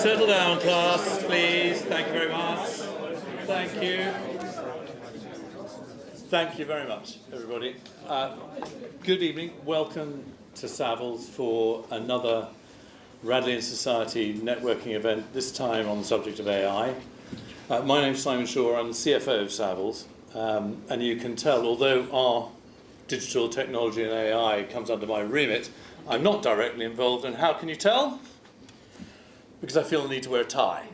Settle down, class, please. Thank you very much. Thank you. Thank you very much, everybody. Good evening. Welcome to Savills for another Radley and Society networking event, this time on the subject of AI. My name's Simon Shaw. I'm the CFO of Savills. And you can tell, although our digital technology and AI comes under my remit, I'm not directly involved. And how can you tell? Because I feel the need to wear a tie.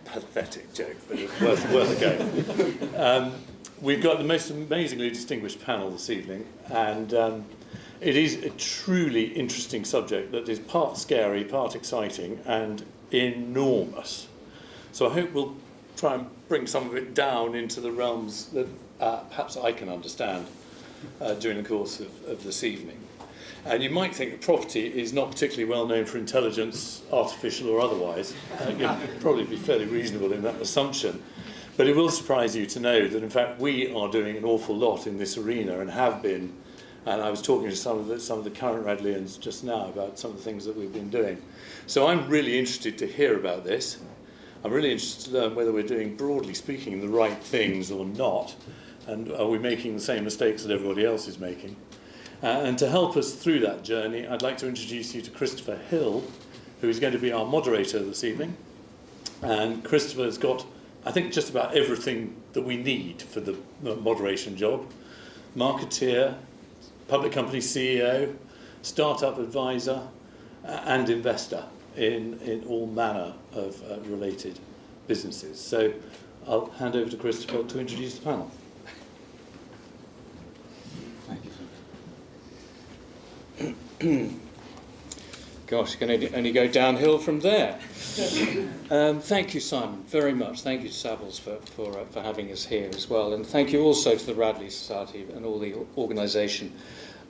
Pathetic joke, but it's worth a go. We've got the most amazingly distinguished panel this evening, and it is a truly interesting subject that is part scary, part exciting, and enormous. So I hope we'll try and bring some of it down into the realms that perhaps I can understand during the course of this evening. And you might think that property is not particularly well known for intelligence, artificial or otherwise. You'd probably be fairly reasonable in that assumption. But it will surprise you to know that, in fact, we are doing an awful lot in this arena and have been. And I was talking to some of the current Radleyans just now about some of the things that we've been doing. So I'm really interested to hear about this. I'm really interested to learn whether we're doing, broadly speaking, the right things or not. And are we making the same mistakes that everybody else is making? And to help us through that journey, I'd like to introduce you to Christopher Hill, who is going to be our moderator this evening. And Christopher's got, I think, just about everything that we need for the moderation job. Marketeer, public company CEO, startup advisor, and investor in all manner of related businesses. So I'll hand over to Christopher to introduce the panel. Gosh, you can only go downhill from there. Thank you, Simon, very much. Thank you to Savills for having us here as well. And thank you also to the Radley Society and all the organisation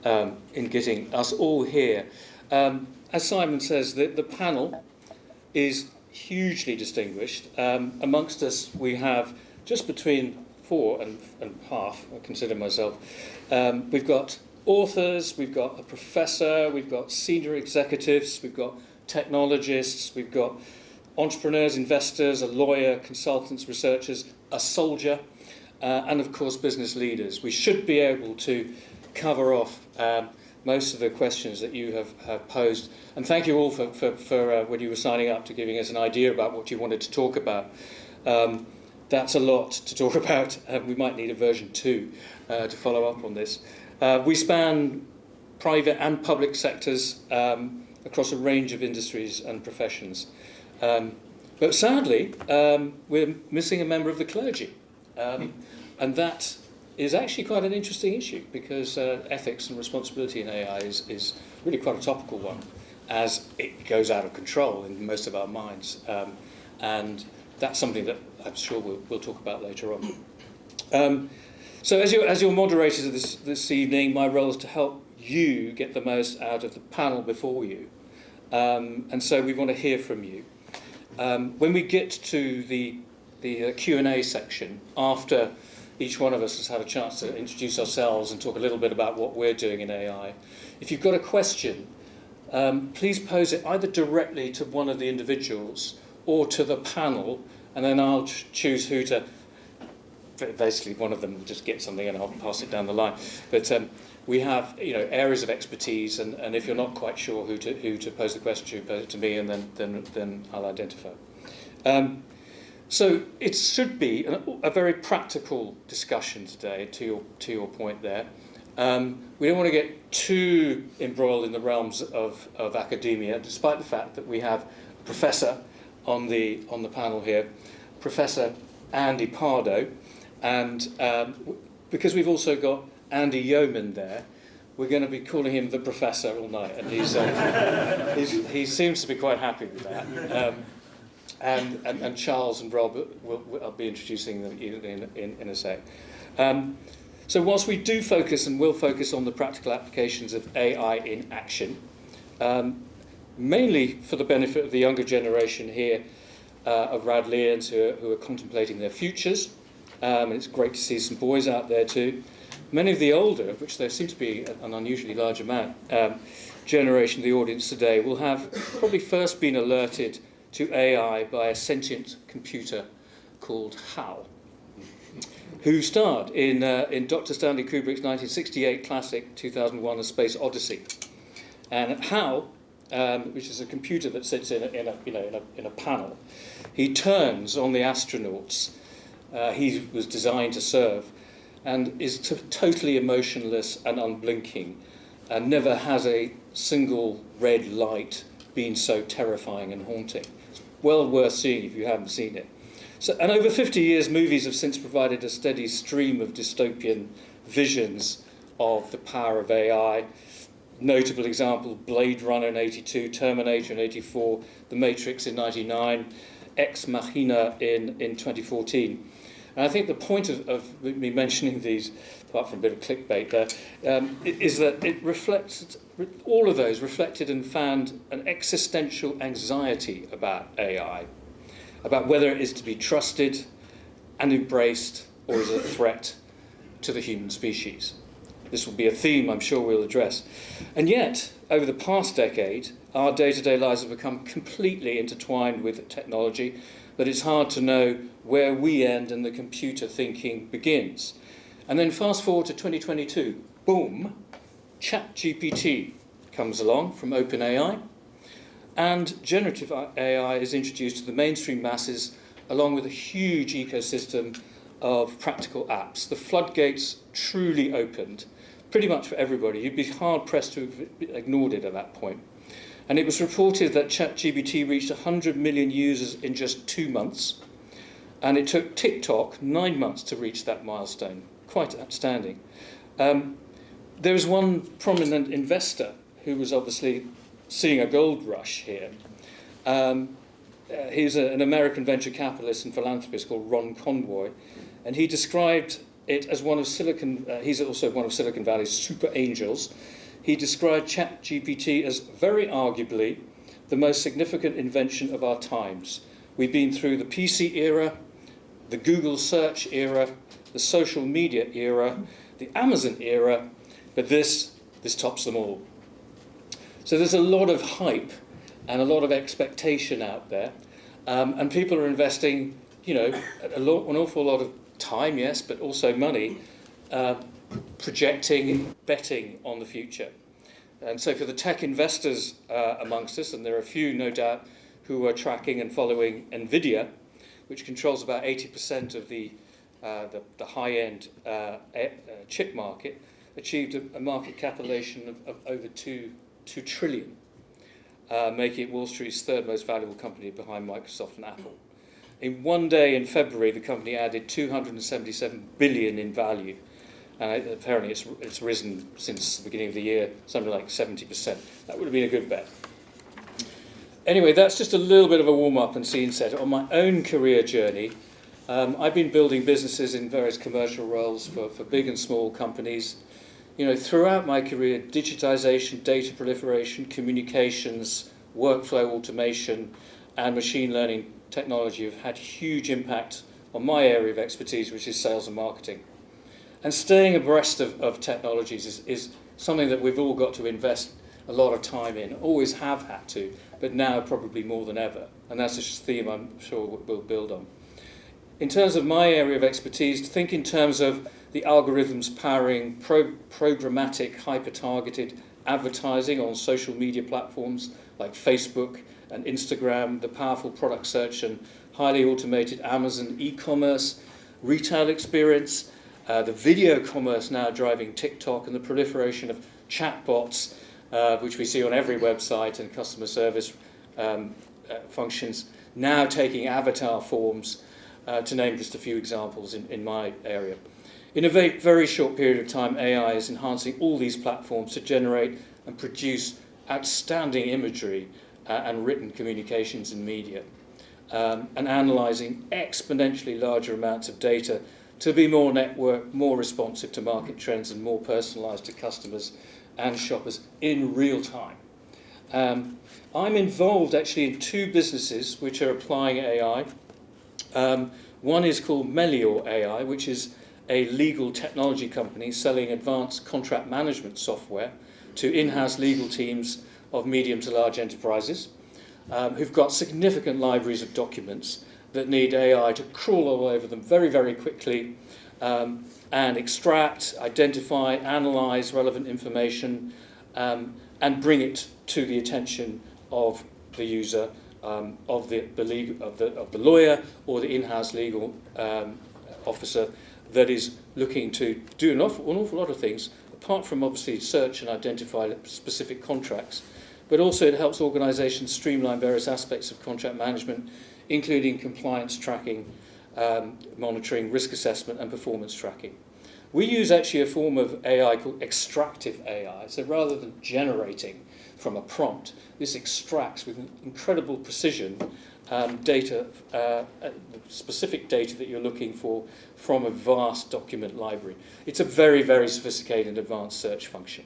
in getting us all here. As Simon says, the panel is hugely distinguished. Amongst us, we have just between 4 and half, I consider myself. We've got authors, we've got a professor, we've got senior executives, we've got technologists, we've got entrepreneurs, investors, a lawyer, consultants, researchers, a soldier, and of course business leaders. We should be able to cover off most of the questions that you have posed. And thank you all for when you were signing up, to giving us an idea about what you wanted to talk about. That's a lot to talk about. We might need a version 2 to follow up on this. We span private and public sectors across a range of industries and professions. But sadly, we're missing a member of the clergy. And that is actually quite an interesting issue, because ethics and responsibility in AI is really quite a topical one, as it goes out of control in most of our minds. And that's something that I'm sure we'll talk about later on. So as your moderators this evening, my role is to help you get the most out of the panel before you. And so we want to hear from you. When we get to the Q&A section, after each one of us has had a chance to introduce ourselves and talk a little bit about what we're doing in AI, if you've got a question, please pose it either directly to one of the individuals or to the panel, and then I'll choose who to. Basically, one of them will just get something and I'll pass it down the line. But we have, areas of expertise, and if you're not quite sure who to pose the question to, pose it to me, and then I'll identify. So it should be a very practical discussion today. To your point there, we don't want to get too embroiled in the realms of academia, despite the fact that we have a professor on the panel here, Professor Andy Pardo. And because we've also got Andy Yeoman there, we're going to be calling him the Professor all night, and he seems to be quite happy with that. And Charles and Rob I'll be introducing them in a sec. So whilst we do focus and will focus on the practical applications of AI in action, mainly for the benefit of the younger generation here of Radleyans who are contemplating their futures. And it's great to see some boys out there too. Many of the older, of which there seem to be an unusually large amount, generation of the audience today will have probably first been alerted to AI by a sentient computer called HAL, who starred in Dr. Stanley Kubrick's 1968 classic 2001: A Space Odyssey. And HAL, which is a computer that sits in a panel, he turns on the astronauts he was designed to serve, and is totally emotionless and unblinking, and never has a single red light been so terrifying and haunting. It's well worth seeing if you haven't seen it. So, and over 50 years, movies have since provided a steady stream of dystopian visions of the power of AI. Notable example, Blade Runner in 82, Terminator in 84, The Matrix in 99, Ex Machina in 2014. And I think the point of me mentioning these, apart from a bit of clickbait there, is that it reflects, all of those reflected and found an existential anxiety about AI, about whether it is to be trusted and embraced or is a threat to the human species. This will be a theme I'm sure we'll address. And yet, over the past decade, our day-to-day lives have become completely intertwined with technology, that it's hard to know where we end and the computer thinking begins. And then fast forward to 2022, boom, ChatGPT comes along from OpenAI, and generative AI is introduced to the mainstream masses along with a huge ecosystem of practical apps. The floodgates truly opened, pretty much for everybody. You'd be hard-pressed to have ignored it at that point. And it was reported that ChatGPT reached 100 million users in just 2 months, and it took TikTok 9 months to reach that milestone. Quite outstanding. There was one prominent investor who was obviously seeing a gold rush here. He's an American venture capitalist and philanthropist called Ron Convoy, and he described it as one of he's also one of Silicon Valley's super angels. He described ChatGPT as very arguably the most significant invention of our times. We've been through the PC era, the Google search era, the social media era, the Amazon era, but this tops them all. So there's a lot of hype and a lot of expectation out there, and people are investing, an awful lot of time, yes, but also money, projecting, betting on the future. And so for the tech investors amongst us, and there are a few, no doubt, who are tracking and following NVIDIA, which controls about 80% of the high-end chip market, achieved a market capitalization of over 2 trillion, making it Wall Street's third most valuable company behind Microsoft and Apple. In one day in February, the company added 277 billion in value. And apparently it's risen since the beginning of the year, something like 70%. That would have been a good bet. Anyway, that's just a little bit of a warm-up and scene set. On my own career journey, I've been building businesses in various commercial roles for big and small companies. Throughout my career, digitization, data proliferation, communications, workflow automation, and machine learning technology have had huge impact on my area of expertise, which is sales and marketing. And staying abreast of technologies is something that we've all got to invest a lot of time in, always have had to, but now probably more than ever. And that's a theme I'm sure we'll build on. In terms of my area of expertise, think in terms of the algorithms powering programmatic, hyper-targeted advertising on social media platforms like Facebook and Instagram, the powerful product search and highly automated Amazon e-commerce, retail experience, the video commerce now driving TikTok, and the proliferation of chatbots, which we see on every website, and customer service functions now taking avatar forms, to name just a few examples in my area. In a very, very short period of time, AI is enhancing all these platforms to generate and produce outstanding imagery and written communications and media, and analysing exponentially larger amounts of data to be more networked, more responsive to market trends, and more personalised to customers and shoppers in real time. I'm involved actually in 2 businesses which are applying AI. One is called Melior AI, which is a legal technology company selling advanced contract management software to in-house legal teams of medium to large enterprises who've got significant libraries of documents that need AI to crawl all over them very, very quickly and extract, identify, analyse relevant information and bring it to the attention of the user, of the lawyer or the in-house legal officer that is looking to do an awful lot of things, apart from obviously search and identify specific contracts. But also it helps organisations streamline various aspects of contract management, including compliance tracking, monitoring, risk assessment and performance tracking. We use actually a form of AI called extractive AI. So rather than generating from a prompt, this extracts with incredible precision data, specific data that you're looking for from a vast document library. It's a very, very sophisticated and advanced search function.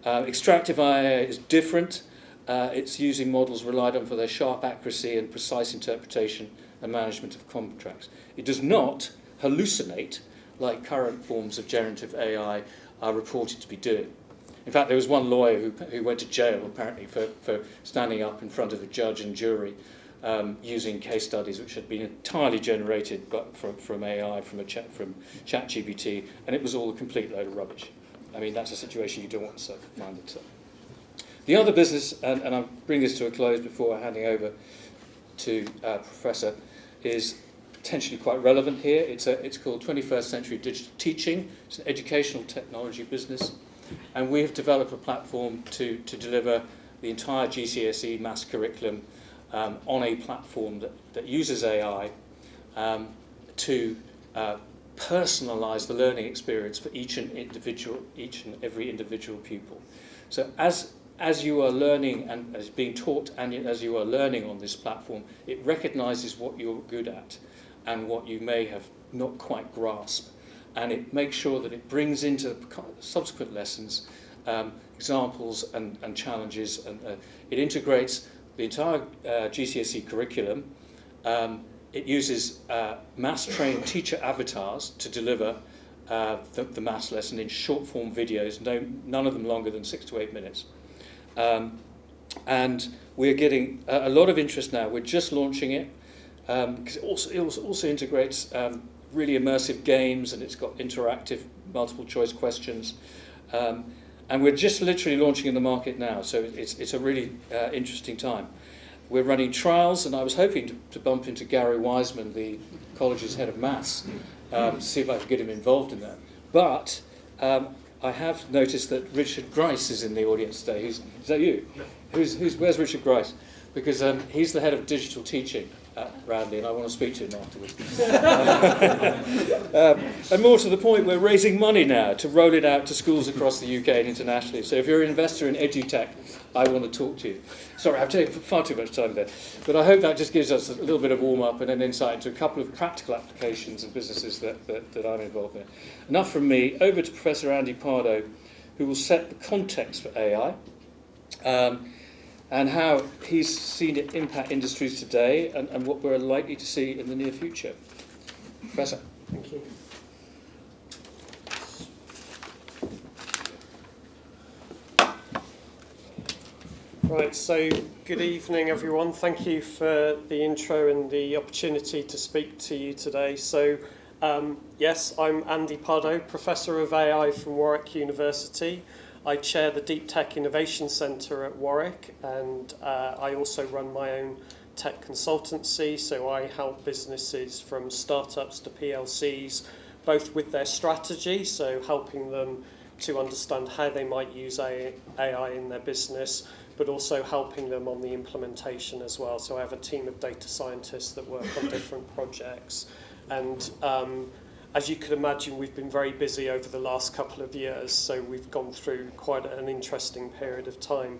Extractive AI is different. It's using models relied on for their sharp accuracy and precise interpretation and management of contracts. It does not hallucinate like current forms of generative AI are reported to be doing. In fact, there was one lawyer who went to jail apparently for standing up in front of a judge and jury using case studies which had been entirely generated from AI, from ChatGPT, and it was all a complete load of rubbish. I mean, that's a situation you don't want to find yourself. The other business, and I'll bring this to a close before handing over to Professor, is potentially quite relevant here. It's called 21st Century Digital Teaching. It's an educational technology business. And we have developed a platform to deliver the entire GCSE maths curriculum on a platform that uses AI to personalise the learning experience for each and every individual pupil. So as you are learning and as being taught and as you are learning on this platform, it recognises what you're good at and what you may have not quite grasped. And it makes sure that it brings into subsequent lessons examples and challenges. And it integrates the entire GCSE curriculum. It uses maths-trained teacher avatars to deliver the maths lesson in short-form videos, none of them longer than 6 to 8 minutes. And we're getting a lot of interest now. We're just launching it because it also integrates really immersive games, and it's got interactive multiple choice questions. And we're just literally launching in the market now, so it's a really interesting time. We're running trials, and I was hoping to bump into Gary Wiseman, the college's head of maths, to see if I could get him involved in that. But I have noticed that Richard Grice is in the audience today. Is that you? Where's Richard Grice? Because he's the head of digital teaching at Radley, and I want to speak to him afterwards. And more to the point, we're raising money now to roll it out to schools across the UK and internationally. So if you're an investor in edutech, I want to talk to you. Sorry, I've taken far too much time there. But I hope that just gives us a little bit of warm-up and an insight into a couple of practical applications and businesses that I'm involved in. Enough from me. Over to Professor Andy Pardo, who will set the context for AI. And how he's seen it impact industries today and what we're likely to see in the near future. Professor. Thank you. Right, so good evening everyone. Thank you for the intro and the opportunity to speak to you today. So yes, I'm Andy Pardo, Professor of AI from Warwick University. I chair the Deep Tech Innovation Centre at Warwick, and I also run my own tech consultancy, so I help businesses from startups to PLCs, both with their strategy, so helping them to understand how they might use AI in their business, but also helping them on the implementation as well. So I have a team of data scientists that work on different projects. And as you could imagine, we've been very busy over the last couple of years, so we've gone through quite an interesting period of time.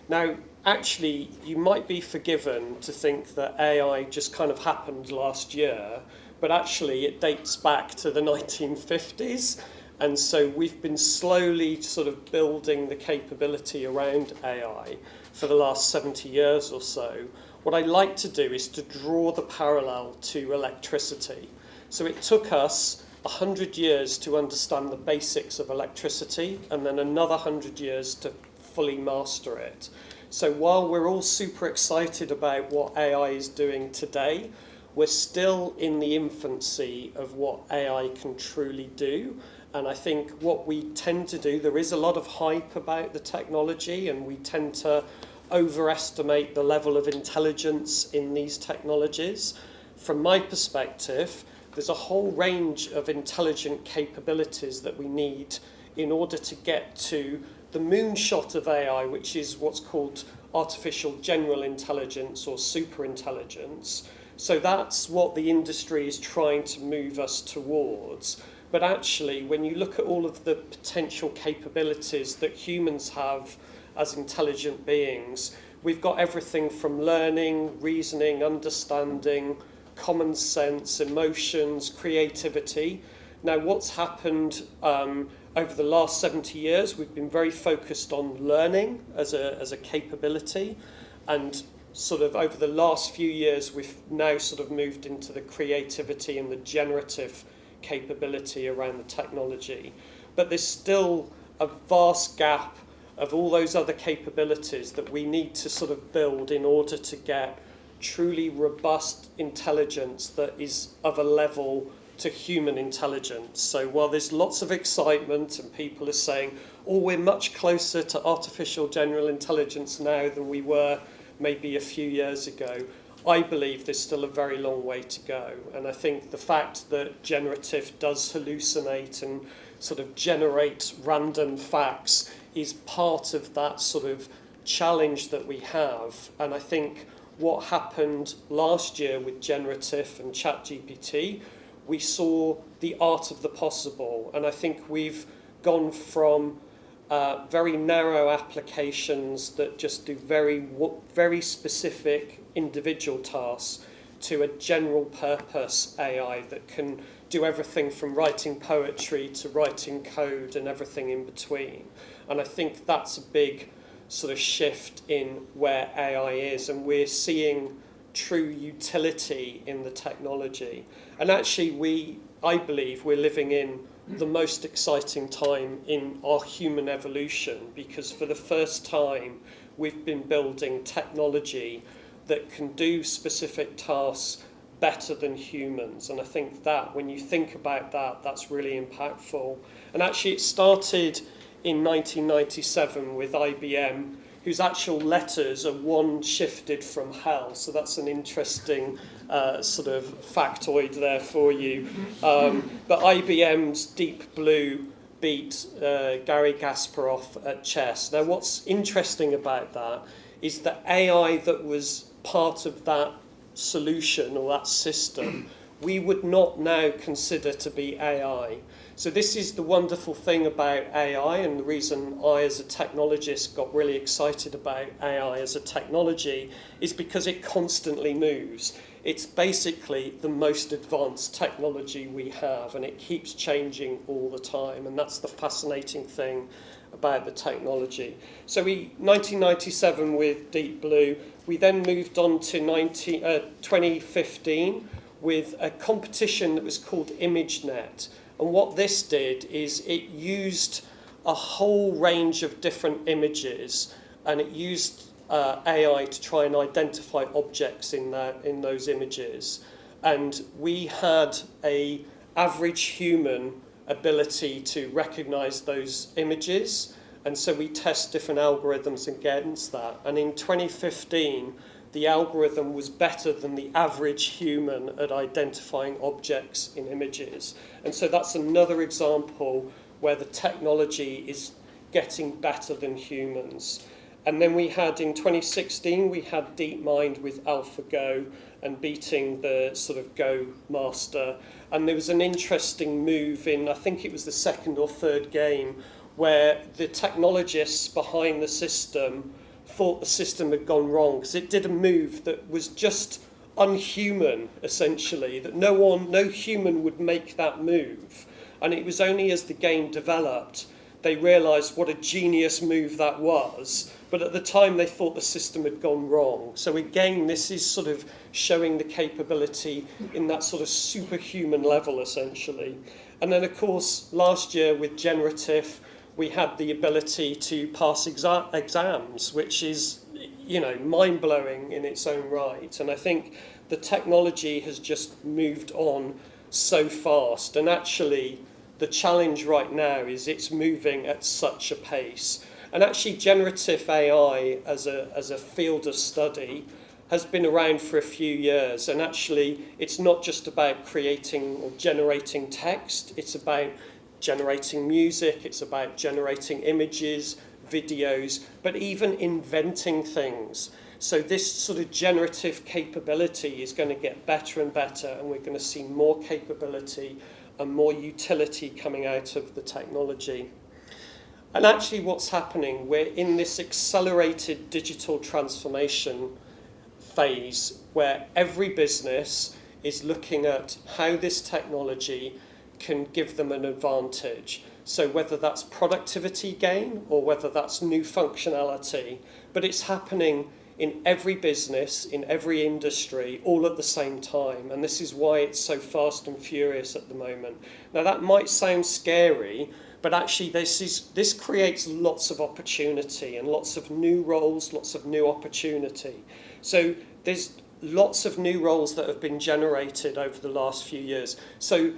Now, actually, you might be forgiven to think that AI just kind of happened last year, but actually it dates back to the 1950s, and so we've been slowly sort of building the capability around AI for the last 70 years or so. What I like to do is to draw the parallel to electricity. So it took us 100 years to understand the basics of electricity, and then another 100 years to fully master it. So while we're all super excited about what AI is doing today, we're still in the infancy of what AI can truly do. And I think what we tend to do, there is a lot of hype about the technology, and we tend to overestimate the level of intelligence in these technologies. From my perspective, there's a whole range of intelligent capabilities that we need in order to get to the moonshot of AI, which is what's called artificial general intelligence or superintelligence. So that's what the industry is trying to move us towards. But actually, when you look at all of the potential capabilities that humans have as intelligent beings, we've got everything from learning, reasoning, understanding, common sense, emotions, creativity. Now, what's happened over the last 70 years, we've been very focused on learning as a capability, and sort of over the last few years, we've now sort of moved into the creativity and the generative capability around the technology. But there's still a vast gap of all those other capabilities that we need to sort of build in order to get truly robust intelligence that is of a level to human intelligence. So while there's lots of excitement and people are saying, oh, we're much closer to artificial general intelligence now than we were maybe a few years ago, I believe there's still a very long way to go. And I think the fact that generative does hallucinate and sort of generate random facts is part of that sort of challenge that we have. And I think what happened last year with generative and ChatGPT, we saw the art of the possible. And I think we've gone from very narrow applications that just do very specific individual tasks to a general purpose AI that can do everything from writing poetry to writing code and everything in between. And I think that's a big sort of shift in where AI is, and we're seeing true utility in the technology. And actually, I believe we're living in the most exciting time in our human evolution, because for the first time, we've been building technology that can do specific tasks better than humans. And I think that, when you think about that, that's really impactful. And actually, it started in 1997 with IBM, whose actual letters are one shifted from hell. So that's an interesting sort of factoid there for you. But IBM's Deep Blue beat Garry Kasparov at chess. Now, what's interesting about that is the AI that was part of that solution or that system, we would not now consider to be AI. So this is the wonderful thing about AI, and the reason I as a technologist got really excited about AI as a technology is because it constantly moves. It's basically the most advanced technology we have, and it keeps changing all the time, and that's the fascinating thing about the technology. So 1997 with Deep Blue, we then moved on to 2015 with a competition that was called ImageNet. And what this did is it used a whole range of different images, and it used AI to try and identify objects in those images. And we had an average human ability to recognize those images, and so we test different algorithms against that. And in 2015, the algorithm was better than the average human at identifying objects in images. And so that's another example where the technology is getting better than humans. And then we had, in 2016, we had DeepMind with AlphaGo and beating the sort of Go master. And there was an interesting move in, I think it was the second or third game, where the technologists behind the system thought the system had gone wrong, because it did a move that was just unhuman, essentially, that no human would make that move. And it was only as the game developed they realised what a genius move that was, but at the time they thought the system had gone wrong. So again, this is sort of showing the capability in that sort of superhuman level, essentially. And then, of course, last year with generative, we had the ability to pass exams, which is, mind-blowing in its own right. And I think the technology has just moved on so fast. And actually, the challenge right now is it's moving at such a pace. And actually, generative AI as a field of study has been around for a few years, and actually it's not just about creating or generating text, it's about generating music, it's about generating images, videos, but even inventing things. So this sort of generative capability is going to get better and better, and we're going to see more capability and more utility coming out of the technology. And actually what's happening, we're in this accelerated digital transformation phase where every business is looking at how this technology can give them an advantage. So whether that's productivity gain or whether that's new functionality, but it's happening in every business, in every industry, all at the same time. And this is why it's so fast and furious at the moment. Now that might sound scary, but actually this creates lots of opportunity and lots of new roles, lots of new opportunity. So there's lots of new roles that have been generated over the last few years. So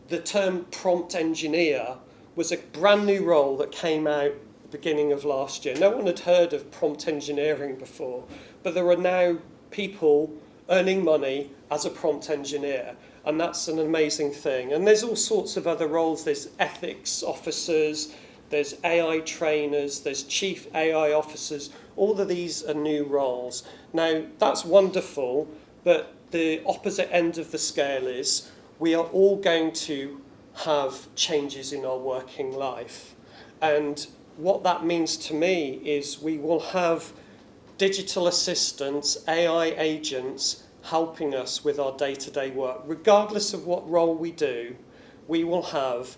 the term prompt engineer was a brand new role that came out at the beginning of last year. No one had heard of prompt engineering before, but there are now people earning money as a prompt engineer, and that's an amazing thing. And there's all sorts of other roles. There's ethics officers, there's AI trainers, there's chief AI officers. All of these are new roles. Now, that's wonderful, but the opposite end of the scale is we are all going to have changes in our working life. And what that means to me is we will have digital assistants, AI agents, helping us with our day-to-day work. Regardless of what role we do, we will have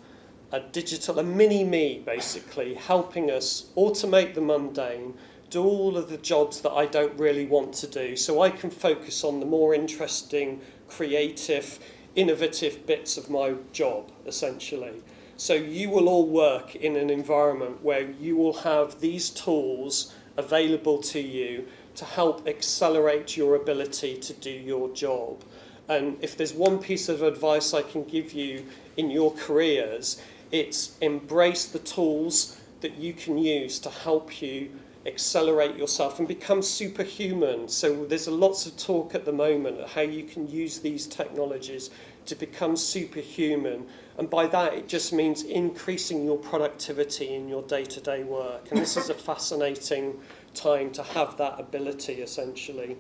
a mini-me, basically, helping us automate the mundane, do all of the jobs that I don't really want to do, so I can focus on the more interesting, creative, innovative bits of my job, essentially. So you will all work in an environment where you will have these tools available to you to help accelerate your ability to do your job. And if there's one piece of advice I can give you in your careers, it's embrace the tools that you can use to help you accelerate yourself and become superhuman. So there's lots of talk at the moment of how you can use these technologies to become superhuman. And by that, it just means increasing your productivity in your day-to-day work. And this is a fascinating time to have that ability, essentially.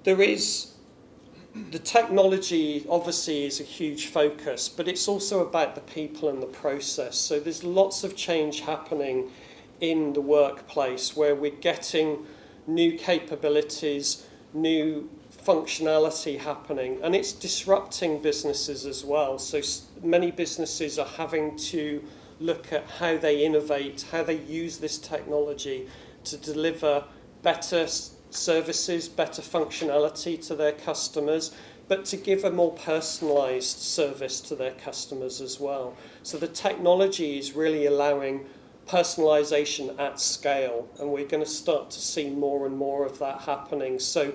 The technology obviously is a huge focus, but it's also about the people and the process. So there's lots of change happening in the workplace where we're getting new capabilities, new functionality happening, and it's disrupting businesses as well. So many businesses are having to look at how they innovate, how they use this technology to deliver better services, better functionality to their customers, but to give a more personalised service to their customers as well. So the technology is really allowing personalisation at scale, and we're going to start to see more and more of that happening. So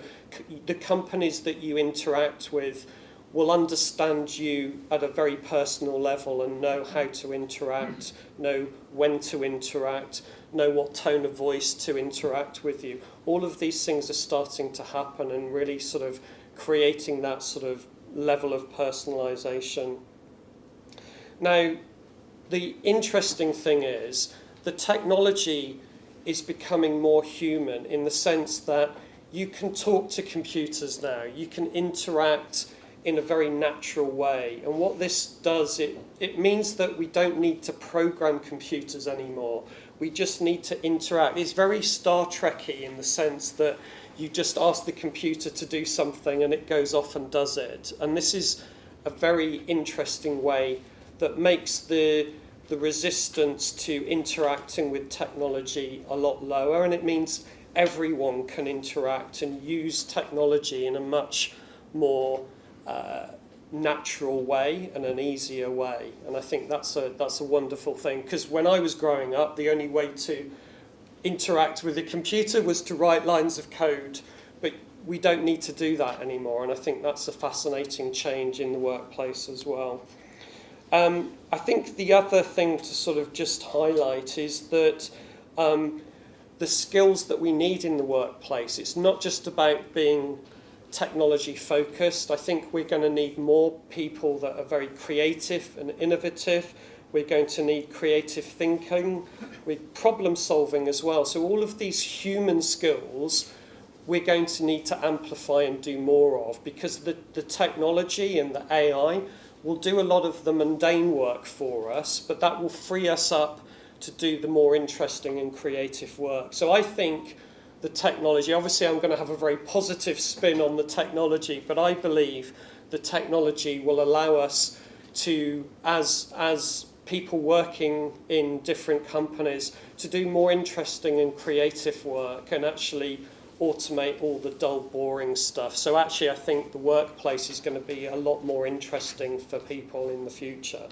the companies that you interact with will understand you at a very personal level and know how to interact, know when to interact, know what tone of voice to interact with you. All of these things are starting to happen and really sort of creating that sort of level of personalisation. Now, the interesting thing is the technology is becoming more human in the sense that you can talk to computers now, you can interact in a very natural way. And what this does, it means that we don't need to program computers anymore. We just need to interact. It's very Star Trek-y in the sense that you just ask the computer to do something and it goes off and does it. And this is a very interesting way that makes the resistance to interacting with technology a lot lower, and it means everyone can interact and use technology in a much more natural way and an easier way. And I think that's a wonderful thing, because when I was growing up, the only way to interact with a computer was to write lines of code, but we don't need to do that anymore, and I think that's a fascinating change in the workplace as well. I think the other thing to sort of just highlight is that the skills that we need in the workplace, it's not just about being technology focused. I think we're going to need more people that are very creative and innovative. We're going to need creative thinking, with problem solving as well. So all of these human skills we're going to need to amplify and do more of, because the technology and the AI will do a lot of the mundane work for us, but that will free us up to do the more interesting and creative work. So I think the technology, obviously I'm going to have a very positive spin on the technology, but I believe the technology will allow us to, as people working in different companies, to do more interesting and creative work and actually automate all the dull, boring stuff. So actually I think the workplace is going to be a lot more interesting for people in the future.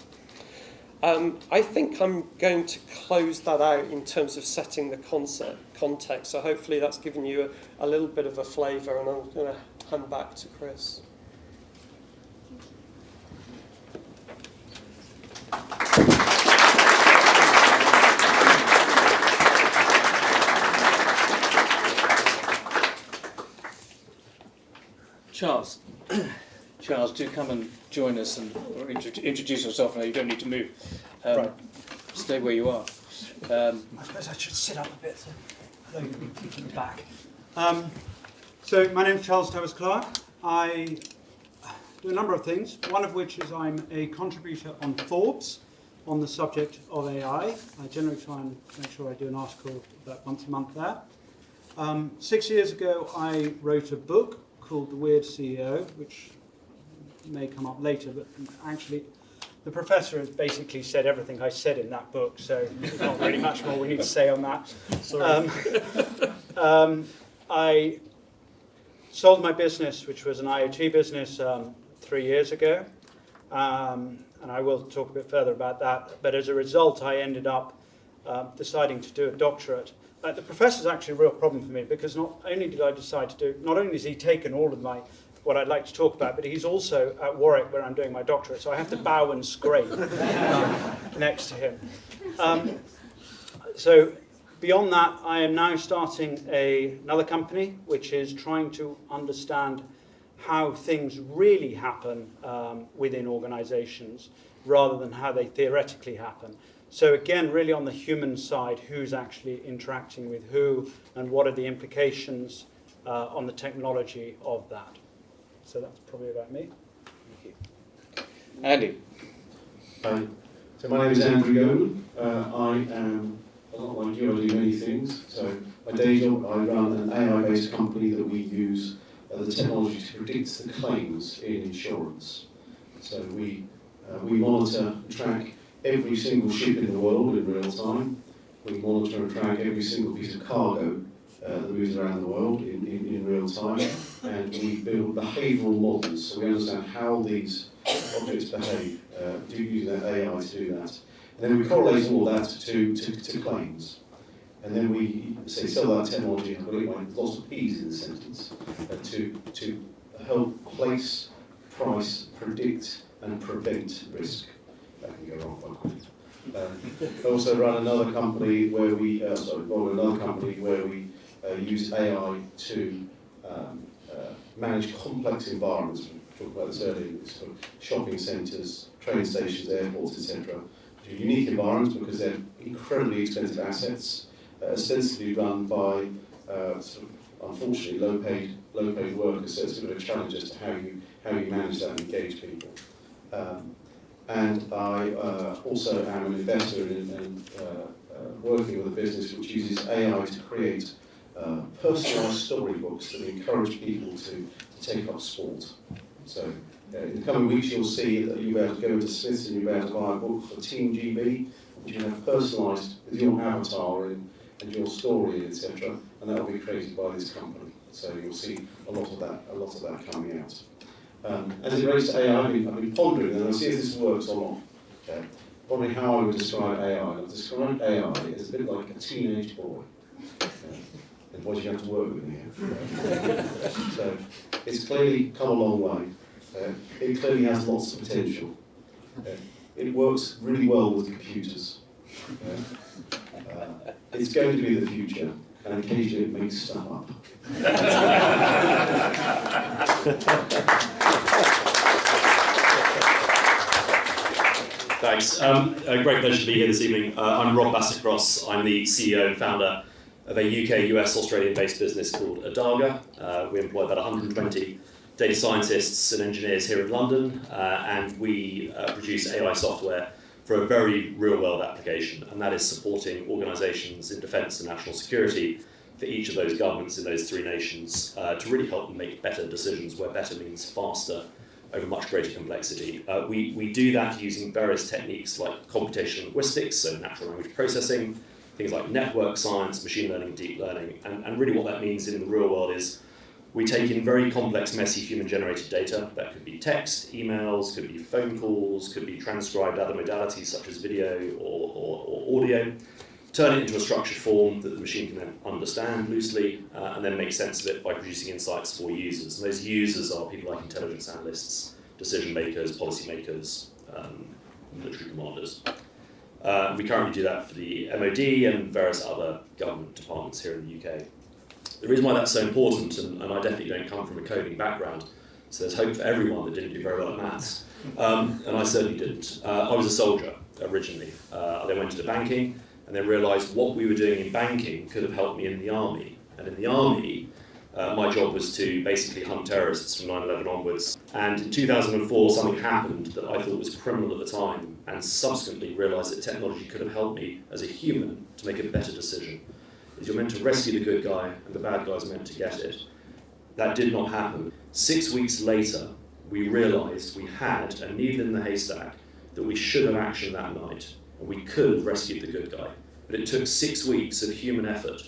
I think I'm going to close that out in terms of setting the context. So hopefully that's given you a little bit of a flavour, and I'm going to hand back to Chris. Charles, do come and join us or introduce yourself. No, you don't need to move. Right. Stay where you are. I suppose I should sit up a bit so I don't keep in the back. So my name is Charles Towers-Clark. I do a number of things, one of which is I'm a contributor on Forbes on the subject of AI. I generally try and make sure I do an article about once a month there. 6 years ago, I wrote a book called The Weird CEO, which may come up later, but actually the professor has basically said everything I said in that book, so there's not really much more we need to say on that. I sold my business, which was an IoT business, 3 years ago, and I will talk a bit further about that, but as a result I ended up deciding to do a doctorate. The professor's actually a real problem for me, because not only has he taken all of what I'd like to talk about, but he's also at Warwick where I'm doing my doctorate, so I have to bow and scrape next to him. So beyond that, I am now starting another company which is trying to understand how things really happen within organizations rather than how they theoretically happen. So again, really on the human side, who's actually interacting with who and what are the implications on the technology of that. So that's probably about me. Thank you. Andy. Hi. So my name is Andrew Yeoman. I am, a lot like you, I do many things. So my day job, I run an AI-based company that we use the technology to predict the claims in insurance. So we monitor and track every single ship in the world in real time. We monitor and track every single piece of cargo that moves around the world in real time, and we build behavioural models, so we understand how these objects behave, using that AI to do that. And then we correlate all that to claims. And then we sell that technology, I've got lots of P's in the sentence, to help place, price, predict and prevent risk. That can go wrong quite quickly. I also run another company where we use AI to manage complex environments. We talked about this earlier, sort of shopping centres, train stations, airports, etc. Unique environments because they're incredibly expensive assets, ostensibly run by sort of, unfortunately, low-paid workers. So it's a bit of a challenge as to how you manage that and engage people. And I also am an investor in working with a business which uses AI to create personalised storybooks that encourage people to take up sport. So in the coming weeks you'll see that you'll be able to go into Smith's and you'll be able to buy a book for Team GB, which you have personalised with your avatar and your story, etc. And that will be created by this company. So you'll see a lot of that coming out. As it relates to AI, I've been pondering, and I'll see if this works or not. Okay? Pondering how I would describe AI. I've described AI as a bit like a teenage boy. And boys you have to work with here. So it's clearly come a long way. It clearly has lots of potential. It works really well with computers. It's going to be the future, and occasionally it makes stuff up. Thanks. A great pleasure to be here this evening. I'm Rob Bassett-Cross. I'm the CEO and founder of a UK, US, Australian-based business called Adaga. We employ about 120 data scientists and engineers here in London, and we produce AI software for a very real-world application, and that is supporting organisations in defence and national security for each of those governments in those three nations to really help them make better decisions, where better means faster over much greater complexity. We do that using various techniques like computational linguistics, so natural language processing, things like network science, machine learning, deep learning, and really what that means in the real world is we take in very complex, messy human-generated data. That could be text, emails, could be phone calls, could be transcribed other modalities such as video or audio, turn it into a structured form that the machine can then understand loosely, and then make sense of it by producing insights for users. And those users are people like intelligence analysts, decision makers, policy makers, military commanders. We currently do that for the MOD and various other government departments here in the UK. The reason why that's so important, and I definitely don't come from a coding background, so there's hope for everyone that didn't do very well at maths, and I certainly didn't. I was a soldier originally. I then went into banking, and then realised what we were doing in banking could have helped me in the army. And in the army, my job was to basically hunt terrorists from 9/11 onwards. And in 2004, something happened that I thought was criminal at the time, and subsequently realised that technology could have helped me as a human to make a better decision. Is you're meant to rescue the good guy, and the bad guy's meant to get it. That did not happen. 6 weeks later, we realised we had a needle in the haystack that we should have actioned that night, and we could have rescued the good guy. But it took 6 weeks of human effort.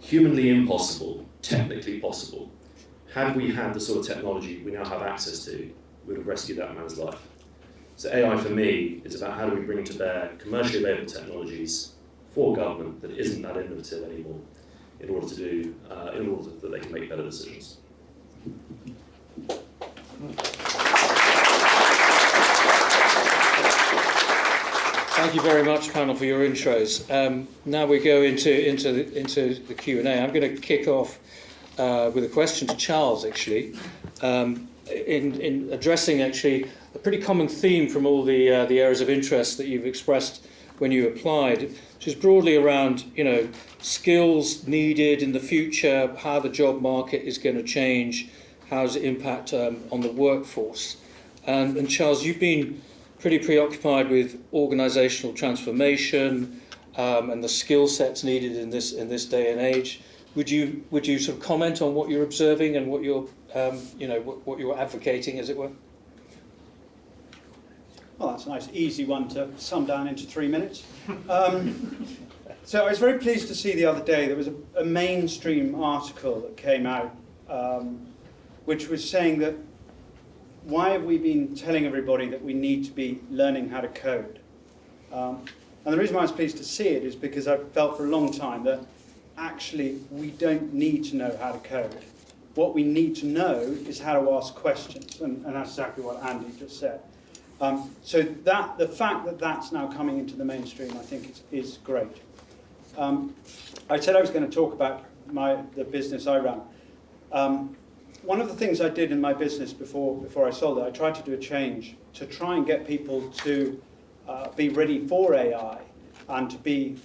Humanly impossible, technically possible. Had we had the sort of technology we now have access to, we would have rescued that man's life. So AI for me is about how do we bring to bear commercially available technologies for government that isn't that innovative anymore, in order that they can make better decisions. Thank you very much, panel, for your intros. Now we go into the Q&A. I'm going to kick off with a question to Charles, actually, in addressing actually a pretty common theme from all the areas of interest that you've expressed when you applied, which is broadly around skills needed in the future, how the job market is going to change, how does it impact on the workforce. And Charles, you've been pretty preoccupied with organisational transformation and the skill sets needed in this day and age. Would you sort of comment on what you're observing and what you're what you're advocating, as it were? Well, that's a nice, easy one to sum down into 3 minutes. So I was very pleased to see the other day there was a mainstream article that came out, which was saying that why have we been telling everybody that we need to be learning how to code? And the reason why I was pleased to see it is because I've felt for a long time that actually we don't need to know how to code. What we need to know is how to ask questions, and that's exactly what Andy just said. So the fact that that's now coming into the mainstream, I think is great. I said I was going to talk about the business I run. One of the things I did in my business before I sold it, I tried to do a change to try and get people to be ready for AI and to be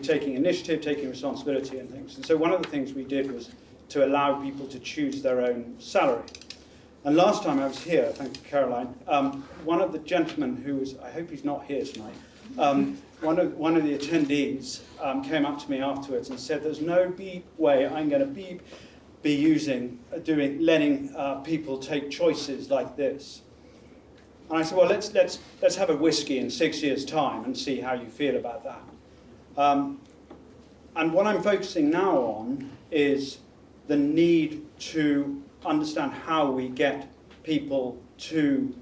taking initiative, taking responsibility and things. And so one of the things we did was to allow people to choose their own salary. And last time I was here, thank you, Caroline, one of the gentlemen who was, I hope he's not here tonight, one of the attendees came up to me afterwards and said, "There's no way I'm going to be letting people take choices like this." And I said, well, let's have a whiskey in 6 years' time and see how you feel about that. And what I'm focusing now on is the need to understand how we get people to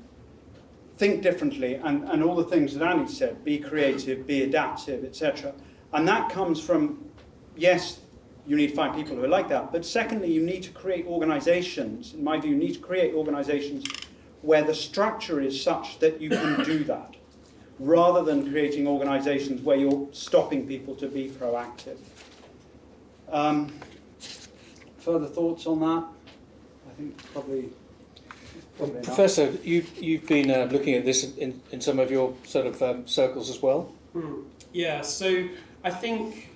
think differently and all the things that Andy said, be creative, be adaptive, etc. And that comes from, yes, you need to find people who are like that, but secondly, you need to create organizations, in my view, you need to create organizations where the structure is such that you can do that, rather than creating organizations where you're stopping people to be proactive. Further thoughts on that? I think probably enough. Professor, you've been looking at this in some of your sort of circles as well? Yeah, so I think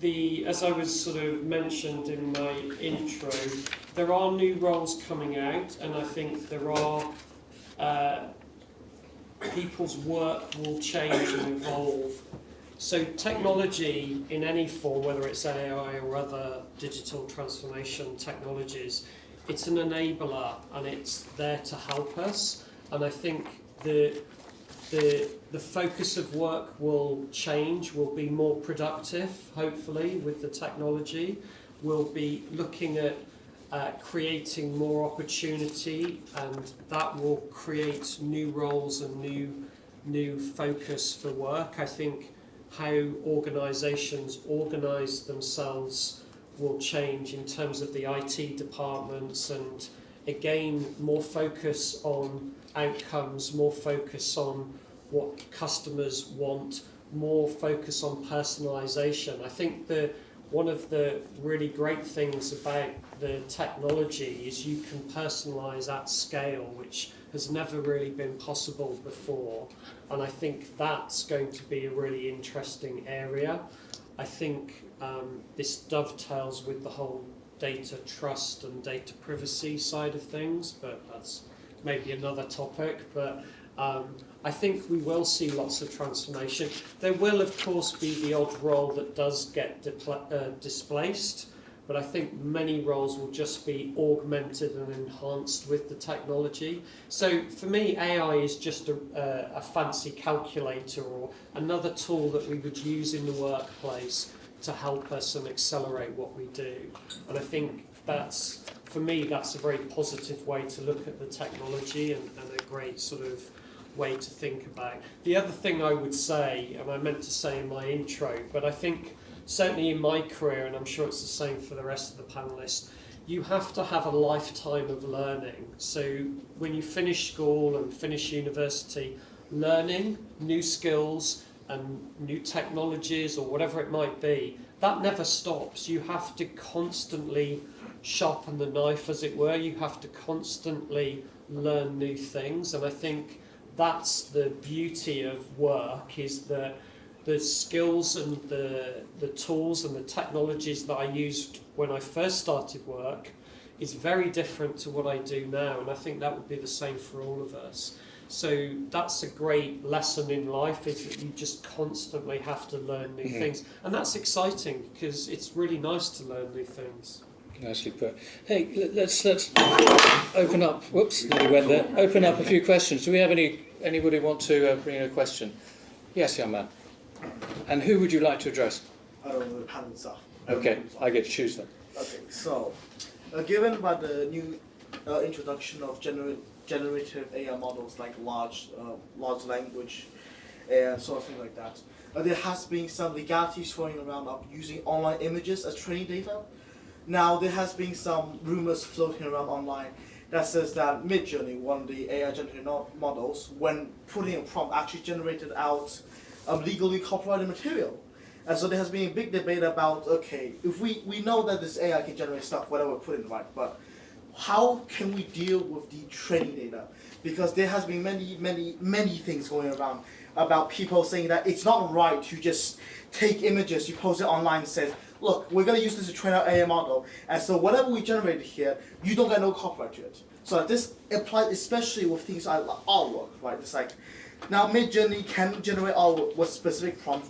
as I was sort of mentioned in my intro, there are new roles coming out, and I think there are people's work will change and evolve. So technology in any form, whether it's AI or other digital transformation technologies, it's an enabler and it's there to help us. And I think the focus of work will change, will be more productive, hopefully, with the technology. We'll be looking at creating more opportunity, and that will create new roles and new focus for work. I think how organisations organise themselves will change in terms of the IT departments, and again, more focus on outcomes, more focus on what customers want, more focus on personalisation. I think one of the really great things about the technology is you can personalise at scale, which has never really been possible before. And I think that's going to be a really interesting area. I think this dovetails with the whole data trust and data privacy side of things, but that's maybe another topic. But I think we will see lots of transformation. There will, of course, be the odd role that does get displaced, but I think many roles will just be augmented and enhanced with the technology. So for me, AI is just a fancy calculator or another tool that we would use in the workplace to help us and accelerate what we do. And I think for me, that's a very positive way to look at the technology and a great sort of way to think about. The other thing I would say, and I meant to say in my intro, but I think certainly in my career, and I'm sure it's the same for the rest of the panellists, you have to have a lifetime of learning. So when you finish school and finish university, learning new skills and new technologies or whatever it might be, that never stops. You have to constantly sharpen the knife, as it were. You have to constantly learn new things, and I think that's the beauty of work, is that the skills and the tools and the technologies that I used when I first started work is very different to what I do now, and I think that would be the same for all of us. So that's a great lesson in life, is that you just constantly have to learn new things, and that's exciting because it's really nice to learn new things. Nicely put. Hey, let's open up. Whoops, nearly went there. Open up a few questions. Do we have anybody want to bring in a question? Yes, young man. And who would you like to address? I don't know the panel itself. Okay, I get to choose them. Okay, so given about the new introduction of generative AI models like large language and sort of thing like that, there has been some legalities flowing around of using online images as training data. Now there has been some rumors floating around online that says that Midjourney, one of the AI generated models, when putting a prompt, actually generated out legally copyrighted material. And so there has been a big debate about, okay, if we know that this AI can generate stuff, whatever we put in, right, but how can we deal with the training data? Because there has been many things going around about people saying that it's not right to just take images, you post it online and says, look, we're going to use this to train our AI model, and so whatever we generated here, you don't get no copyright to it. So this applies especially with things like artwork, right? It's like, now Midjourney can generate artwork with specific prompts,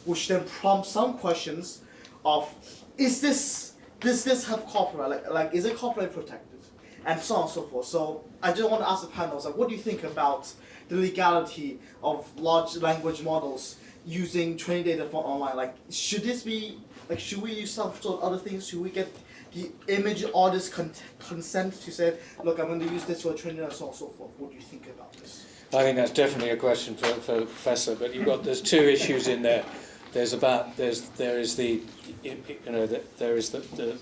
which then prompt some questions of, does this have copyright? Like is it copyright protected? And so on and so forth. So I just want to ask the panel, like, what do you think about the legality of large language models using training data from online? Like, should this be, like, should we use some sort of other things? Should we get the image or this consent to say, look, I'm going to use this for training and so on and so forth. What do you think about this? I think that's definitely a question for the professor. But there's two issues in there. There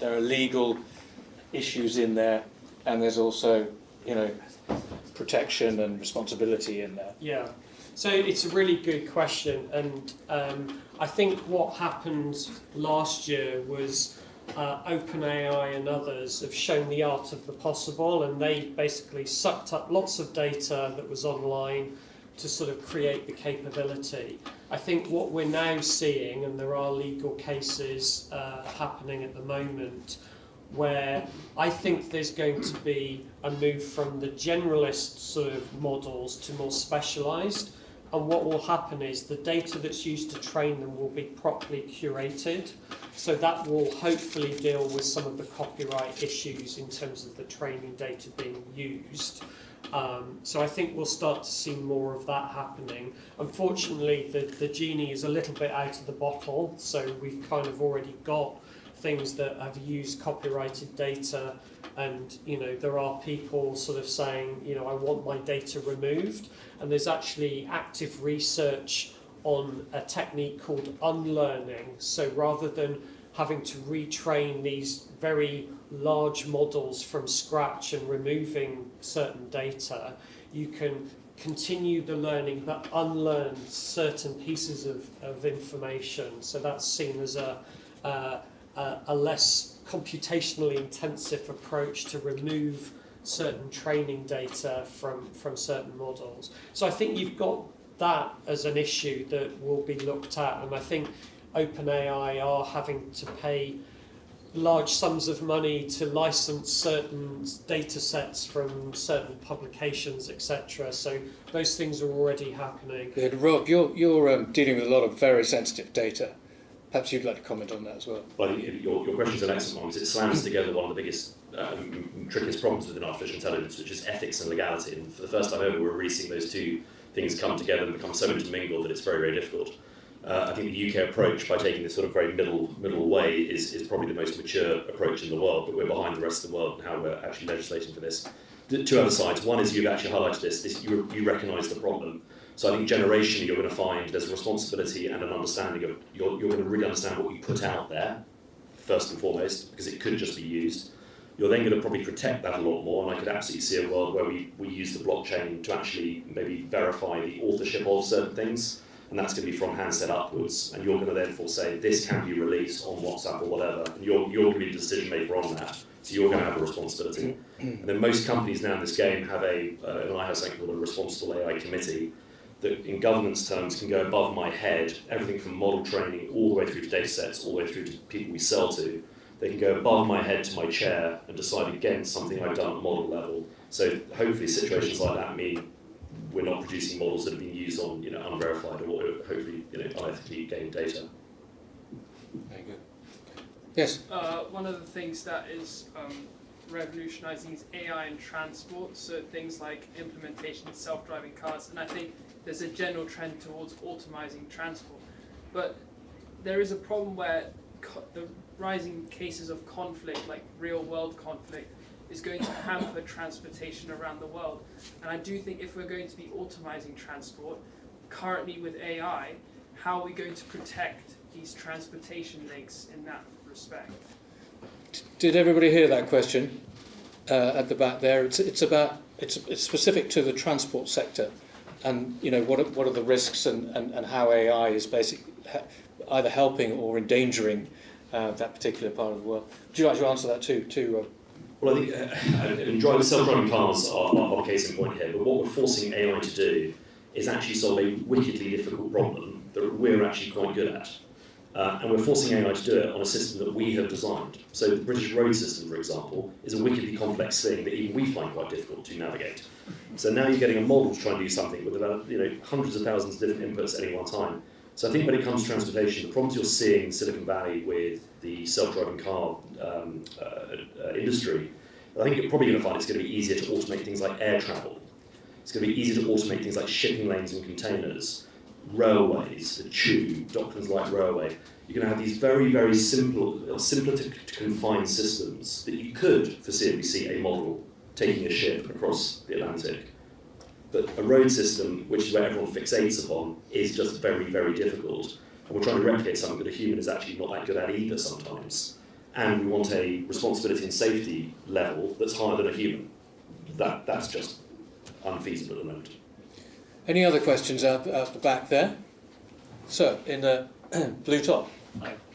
are legal issues in there, and there's also protection and responsibility in there. Yeah. So it's a really good question, and I think what happened last year was OpenAI and others have shown the art of the possible, and they basically sucked up lots of data that was online to sort of create the capability. I think what we're now seeing, and there are legal cases happening at the moment, where I think there's going to be a move from the generalist sort of models to more specialised. And what will happen is the data that's used to train them will be properly curated. So that will hopefully deal with some of the copyright issues in terms of the training data being used. So I think we'll start to see more of that happening. Unfortunately, the genie is a little bit out of the bottle, so we've kind of already got things that have used copyrighted data, and there are people sort of saying, I want my data removed, and there's actually active research on a technique called unlearning. So rather than having to retrain these very large models from scratch and removing certain data, you can continue the learning but unlearn certain pieces of information. So that's seen as a less computationally intensive approach to remove certain training data from certain models. So I think you've got that as an issue that will be looked at, and I think OpenAI are having to pay large sums of money to license certain data sets from certain publications, etc. So those things are already happening. Good. Rob, you're dealing with a lot of very sensitive data. Perhaps you'd like to comment on that as well. Well, I think your question is an excellent one, because it slams together one of the biggest, trickiest problems within artificial intelligence, which is ethics and legality. And for the first time ever, we're really seeing those two things come together and become so intermingled that it's very, very difficult. I think the UK approach, by taking this sort of very middle way, is probably the most mature approach in the world, but we're behind the rest of the world in how we're actually legislating for this. Two other sides. One is, you've actually highlighted this you recognise the problem. So I think generationally you're going to find there's a responsibility and an understanding of, you're going to really understand what you put out there, first and foremost, because it could just be used. You're then going to probably protect that a lot more, and I could absolutely see a world where we use the blockchain to actually maybe verify the authorship of certain things, and that's going to be from handset upwards, and you're going to therefore say, this can be released on WhatsApp or whatever, and you're going to be the decision maker on that, so you're going to have a responsibility. And then most companies now in this game have and I have something called a responsible AI committee, that in governance terms can go above my head, everything from model training all the way through to data sets, all the way through to people we sell to. They can go above my head to my chair and decide against something I've done at model level. So hopefully situations like that mean we're not producing models that have been used on unverified or hopefully unethically gained data. Very good. Yes? One of the things that is revolutionising is AI in transport, so things like implementation of self-driving cars, and I think there's a general trend towards automising transport. But there is a problem where the rising cases of conflict, like real-world conflict, is going to hamper transportation around the world. And I do think if we're going to be automising transport, currently with AI, how are we going to protect these transportation links in that respect? Did everybody hear that question at the back there? It's specific to the transport sector, and what are the risks and how AI is basically either helping or endangering that particular part of the world. Would you like to answer that too, Rob? Well, I think self-driving cars are a case in point here, but what we're forcing AI to do is actually solve a wickedly difficult problem that we're actually quite good at. And we're forcing AI to do it on a system that we have designed. So the British road system, for example, is a wickedly complex thing that even we find quite difficult to navigate. So now you're getting a model to try and do something with about hundreds of thousands of different inputs at any one time. So I think when it comes to transportation, the problems you're seeing in Silicon Valley with the self-driving car industry, I think you're probably going to find it's going to be easier to automate things like air travel. It's going to be easier to automate things like shipping lanes and containers. railways, the tube, doctrines like railway, you're going to have these very, very simple, simpler to confine systems that you could foreseeably see a model taking a ship across the Atlantic. But a road system, which is where everyone fixates upon, is just very, very difficult. And we're trying to replicate something that a human is actually not that good at either sometimes. And we want a responsibility and safety level that's higher than a human. That's just unfeasible at the moment. Any other questions out the back there? Sir, in the blue top.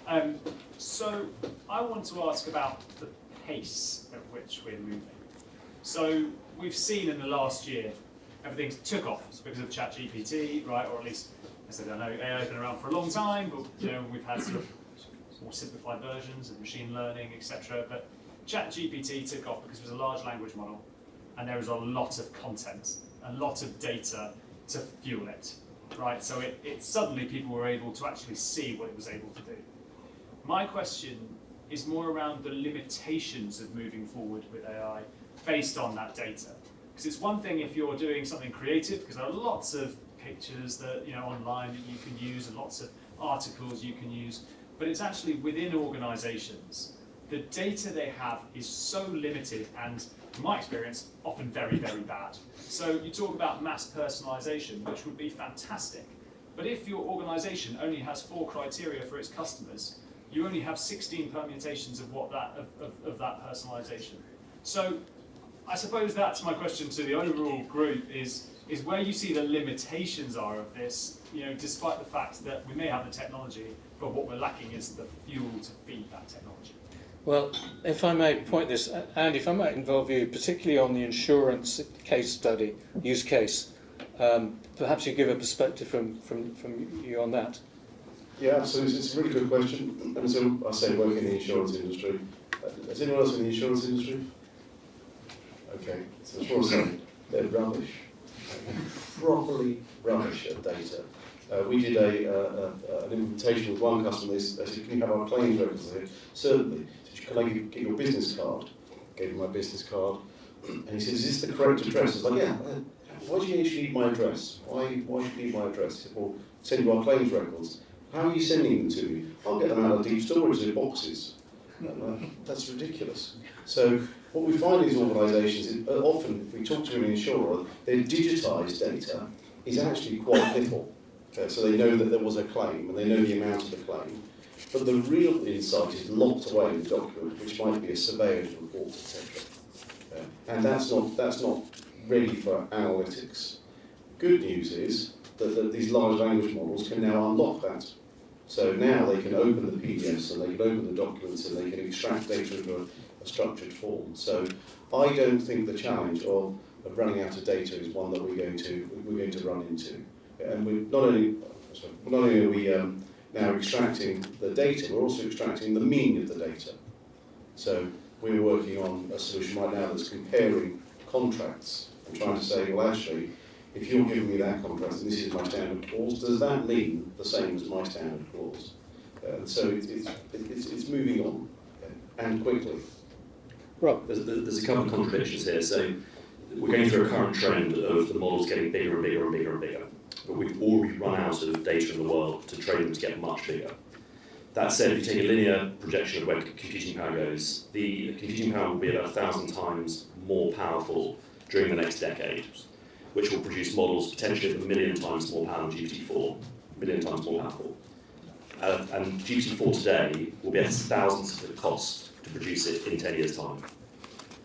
Hi. So I want to ask about the pace at which we're moving. So we've seen in the last year everything took off because of ChatGPT, right? Or at least, I know AI has been around for a long time, but we've had sort of more simplified versions of machine learning, etc. But ChatGPT took off because it was a large language model, and there was a lot of content, a lot of data to fuel it, right? So it suddenly people were able to actually see what it was able to do. My question is more around the limitations of moving forward with AI based on that data. Because it's one thing if you're doing something creative, because there are lots of pictures that online that you can use and lots of articles you can use, but it's actually within organizations. The data they have is so limited and, from my experience, often very, very bad. So you talk about mass personalization, which would be fantastic. But if your organization only has 4 criteria for its customers, you only have 16 permutations of that personalization. So I suppose that's my question to the overall group is where you see the limitations are of this, despite the fact that we may have the technology, but what we're lacking is the fuel to feed that technology. Well, if I may point this, Andy, if I might involve you, particularly on the insurance case study, use case, perhaps you give a perspective from you on that. Yeah, so it's a really good question. And so I say work in the insurance industry. Is anyone else in the insurance industry? Okay, so that's what I'm saying. They're rubbish. Properly rubbish at data. We did an implementation with one customer. They said, can you have our claims records? I said, certainly. He said, can I get your business card? I gave him my business card. And he said, is this the correct address? I was like, yeah. Why do you actually need my address? Why should you need my address? He said, well, send you our claims records. How are you sending them to me? I'll get them out of deep storage in boxes. That's ridiculous. So what we find in these organisations is often, if we talk to an insurer, their digitised data is actually quite little. Okay, so they know that there was a claim and they know the amount of the claim. But the real insight is locked away in the document, which might be a surveyor's report, etc. Okay? And that's not ready for analytics. Good news is that these large language models can now unlock that. So now they can open the PDFs and they can open the documents and they can extract data into a structured form. So I don't think the challenge of running out of data is one that we're going to run into. And we not only are we now extracting the data, we're also extracting the meaning of the data. So we're working on a solution right now that's comparing contracts and trying to say, well, actually, if you're giving me that contract and this is my standard clause, does that mean the same as my standard clause? So it's moving on, and quickly. Rob, there's a couple of contradictions here. So we're going through a current trend of the models getting bigger and bigger and bigger and bigger. But we've already run out of data in the world to train them to get much bigger. That said, if you take a linear projection of where computing power goes, the computing power will be about 1,000 times more powerful during the next decade, which will produce models potentially 1 million times more powerful than GPT-4, 1 million times more powerful. And GPT-4 today will be at thousands of the cost to produce it in 10 years' time.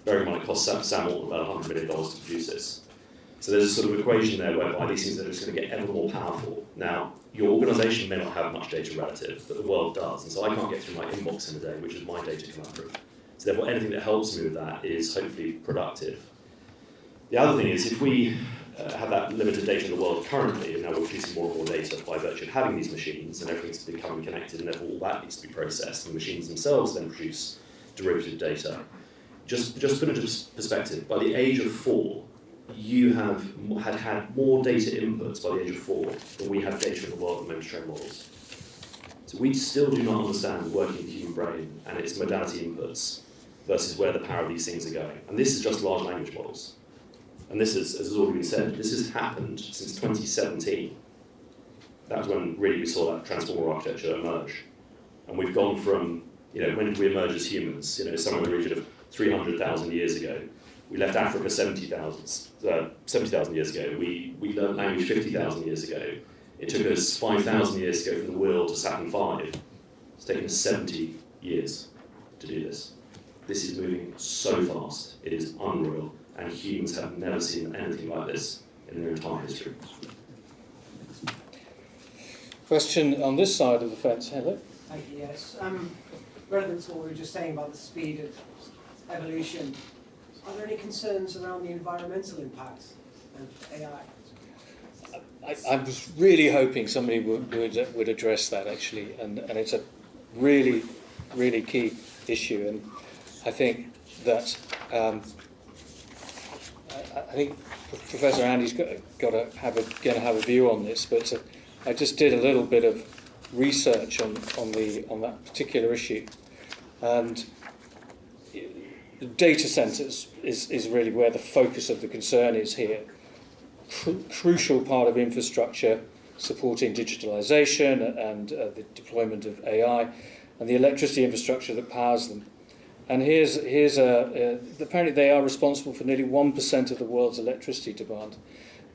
Bearing in mind it costs Sam Altman about $100 million to produce this. So there's a sort of equation there whereby these things are just going to get ever more powerful. Now, your organisation may not have much data relative, but the world does, and so I can't get through my inbox in a day, which is my data conundrum. So therefore, anything that helps me with that is hopefully productive. The other thing is, if we have that limited data in the world currently, and now we're producing more and more data by virtue of having these machines, and everything's becoming connected, and therefore all that needs to be processed, and the machines themselves then produce derivative data. Just put into perspective, by the age of 4, you had more data inputs by the age of 4 than we have data in the world at the moment to train models. So we still do not understand the working of the human brain and its modality inputs versus where the power of these things are going. And this is just large language models. And this is, as has already been said, this has happened since 2017. That was when really we saw that transformer architecture emerge. And we've gone from, when did we emerge as humans? Somewhere in the region of 300,000 years ago. We left Africa 70,000 years ago. We learned language 50,000 years ago. It took us 5,000 years to go from the Wheel to Saturn V. It's taken us 70 years to do this. This is moving so fast. It is unreal, and humans have never seen anything like this in their entire history. Question on this side of the fence, Heather. Thank you, yes. Relevant to what we were just saying about the speed of evolution, are there any concerns around the environmental impact of AI? I was really hoping somebody would address that, actually, and it's a really, really key issue, and I think that I think Professor Andy's going to have a view on this, but I just did a little bit of research on that particular issue, and data centers is really where the focus of the concern is here. Crucial part of infrastructure supporting digitalization and the deployment of AI, and the electricity infrastructure that powers them. And apparently they are responsible for nearly 1% of the world's electricity demand.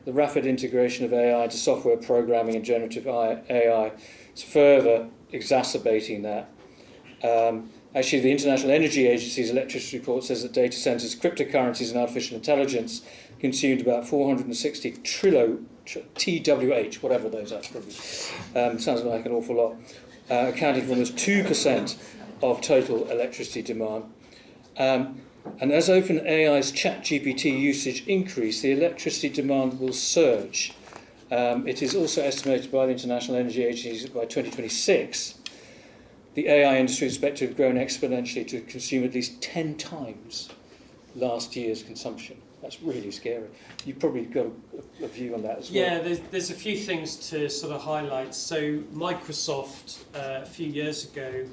The rapid integration of AI into software programming and generative AI is further exacerbating that. Actually, the International Energy Agency's electricity report says that data centers, cryptocurrencies and artificial intelligence consumed about 460 trillion TWH, whatever those are, probably. Sounds like an awful lot. Accounting for almost 2% of total electricity demand. And as OpenAI's ChatGPT usage increase, the electricity demand will surge. It is also estimated by the International Energy Agency that by 2026, the AI industry is expected to have grown exponentially to consume at least 10 times last year's consumption. That's really scary. You've probably got a view on that as well. Yeah, there's a few things to sort of highlight. So Microsoft, a few years ago,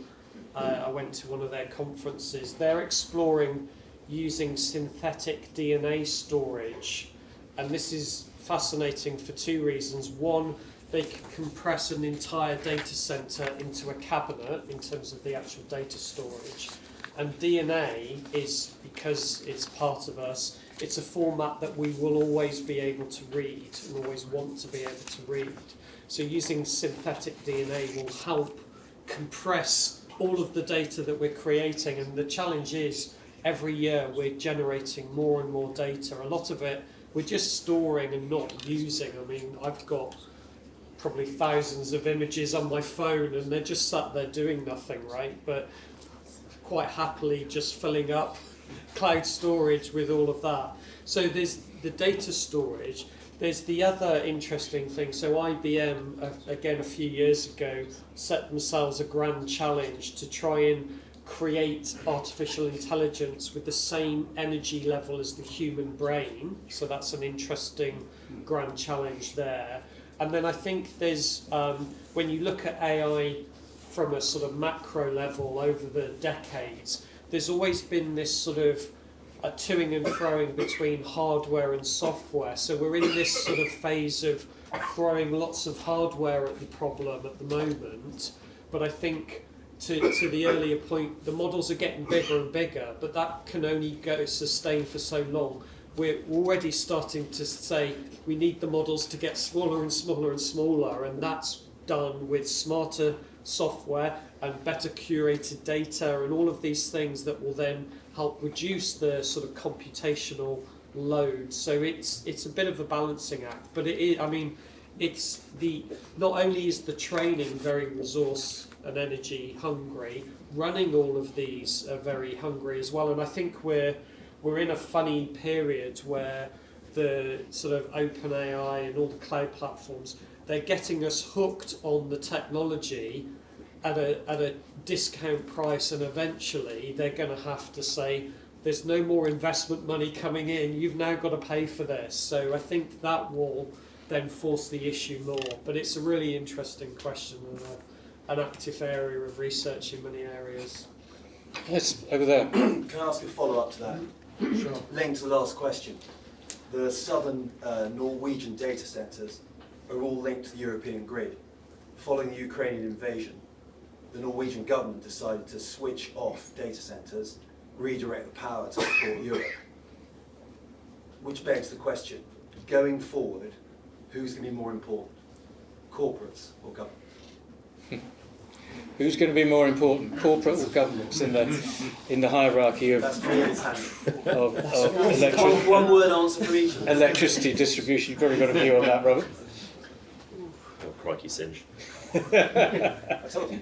I went to one of their conferences. They're exploring using synthetic DNA storage, and this is fascinating for two reasons. One, they can compress an entire data center into a cabinet in terms of the actual data storage. And DNA is, because it's part of us, it's a format that we will always be able to read and always want to be able to read. So using synthetic DNA will help compress all of the data that we're creating. And the challenge is, every year we're generating more and more data. A lot of it we're just storing and not using. I mean, I've got probably thousands of images on my phone and they're just sat there doing nothing, right? But quite happily just filling up cloud storage with all of that. So there's the data storage. There's the other interesting thing. So IBM, again, a few years ago, set themselves a grand challenge to try and create artificial intelligence with the same energy level as the human brain. So that's an interesting grand challenge there. And then I think there's, when you look at AI from a sort of macro level over the decades, there's always been this sort of toing and froing between hardware and software. So we're in this sort of phase of throwing lots of hardware at the problem at the moment. But I think to the earlier point, the models are getting bigger and bigger, but that can only sustain for so long. We're already starting to say we need the models to get smaller and smaller and smaller, and that's done with smarter software and better curated data and all of these things that will then help reduce the sort of computational load. So it's a bit of a balancing act, but it is, I mean, it's the not only is the training very resource and energy hungry, running all of these are very hungry as well. And I think we're in a funny period where the sort of OpenAI and all the cloud platforms, they're getting us hooked on the technology at a discount price, and eventually they're going to have to say, there's no more investment money coming in, you've now got to pay for this. So I think that will then force the issue more. But it's a really interesting question and an active area of research in many areas. Yes, over there. Can I ask a follow-up to that? Sure. Linked to the last question. The southern Norwegian data centres are all linked to the European grid. following the Ukrainian invasion, the Norwegian government decided to switch off data centres, redirect the power to support Europe. Which begs the question, going forward, who's going to be more important, corporates or governments? Who's going to be more important, corporate or governments, in the hierarchy of One word answer for each. electricity distribution? You've probably got a view on that, Robert. Oh, crikey, Singe. I told you.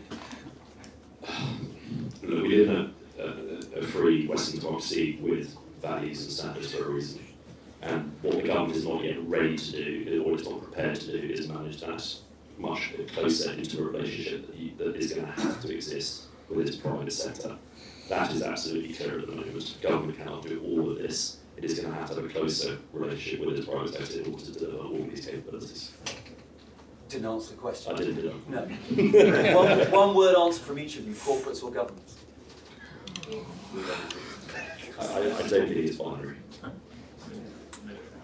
Look, we live in a free Western democracy with values and standards for a reason. And what the government is not yet ready to do, or it's not prepared to do, is manage that much closer intimate relationship that is going to have to exist with its private sector. That is absolutely clear at the moment. Government cannot do all of this. It is going to have a closer relationship with its private sector in order to deliver all these capabilities. Didn't answer the question. I didn't, did I? No. one word answer from each of you, corporates or governments. I don't think it's binary.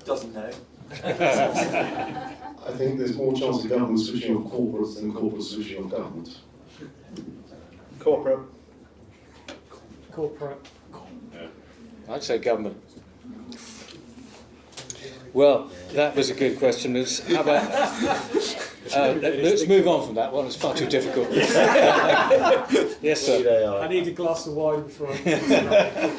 Doesn't know. I think there's more chance of government switching off corporates than corporate switching off government. Corporate. Corporate. I'd say government. Well, that was a good question. How about let's move on from that one. It's far too difficult. Yes, sir. I need a glass of wine before I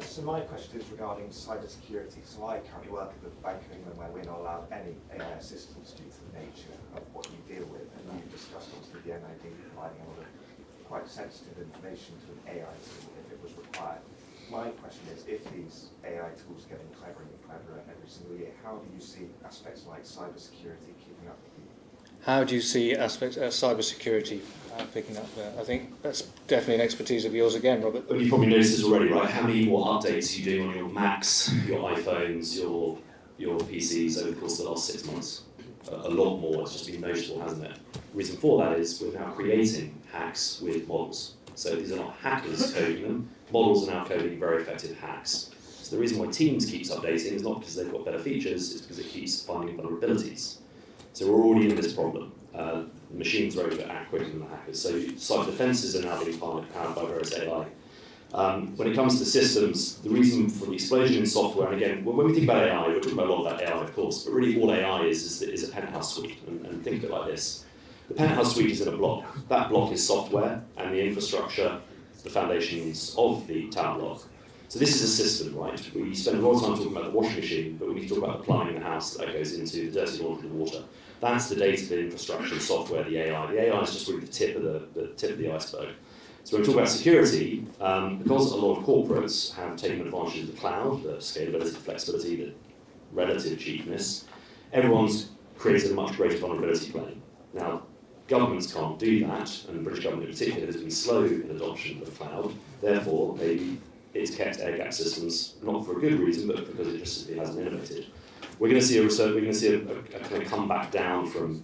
So my question is regarding cybersecurity. So I currently work at the Bank of England where we're not allowed any AI assistance due to the nature of what you deal with. And you discussed obviously the NID providing a lot of quite sensitive information to an AI tool if it was required. My question is, if these AI tools are getting cleverer and cleverer every single year, how do you see aspects like cybersecurity keeping up with you? How do you see aspects of cybersecurity picking up there? I think that's definitely an expertise of yours again, Robert. But you've probably noticed this already, right? How many more updates are you doing on your Macs, your iPhones, your PCs over the course of the last 6 months? A lot more. It's just been noticeable, hasn't it? The reason for that is we're now creating hacks with models. So these are not hackers coding them. Models are now coding very effective hacks. So the reason why Teams keeps updating is not because they've got better features, it's because it keeps finding vulnerabilities. So we're already in this problem. Machines are able to act quicker than the hackers. So cyber defences are now being powered by various AI. When it comes to systems, the reason for the explosion in software, and again, when we think about AI, we're talking about a lot about AI, of course, but really all AI is a penthouse suite. And think of it like this. The penthouse suite is in a block. That block is software and the infrastructure, the foundations of the tower block. So this is a system, right? We spend a lot of time talking about the washing machine, but we need to talk about the plumbing in the house that goes into the dirty laundry and water. That's the data, the infrastructure, the software, the AI. The AI is just really the tip of the iceberg. So when we talk about security, because a lot of corporates have taken advantage of the cloud, the scalability, the flexibility, the relative cheapness, everyone's created a much greater vulnerability plane. Now, governments can't do that, and the British government in particular has been slow in adoption of the cloud. Therefore, it's kept air-gap systems, not for a good reason, but because it just hasn't innovated. We're going to see a kind of comeback down from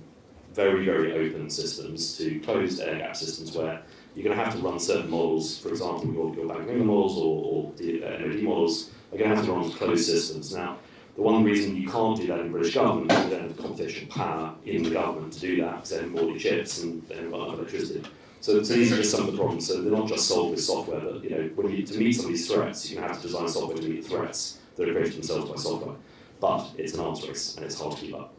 very, very open systems to closed air-gap systems where you're going to have to run certain models, for example, your Bank of England models or the NOD models are going to have to run closed systems. Now, the one reason you can't do that in British government is you don't have the computational power in the government to do that because they haven't bought the chips and they haven't got enough electricity. So these are just some of the problems. So they're not just solved with software, but to meet some of these threats, you can have to design software to meet threats that are created themselves by software. But it's an arms race and it's hard to keep up.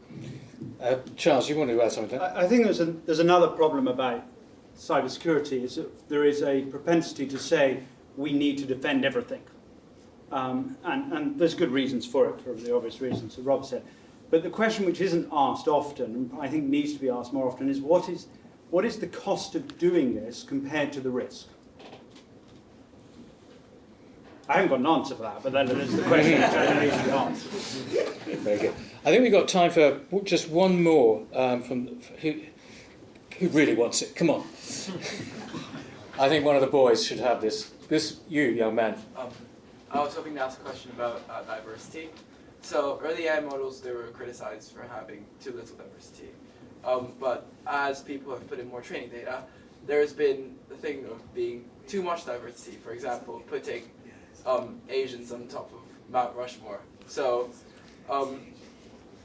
Charles, you want to add something? I think there's another problem about cybersecurity is that there is a propensity to say we need to defend everything. And there's good reasons for it, for the obvious reasons that Rob said. But the question which isn't asked often, and I think needs to be asked more often, is what is the cost of doing this compared to the risk? I haven't got an answer for that, but that is the question that needs to be answered. Very good. I think we've got time for just one more from who really wants it. Come on. I think one of the boys should have this. You, young man. I was hoping to ask a question about diversity. So early AI models, they were criticized for having too little diversity. But as people have put in more training data, there's been the thing of being too much diversity. For example, putting Asians on top of Mount Rushmore. So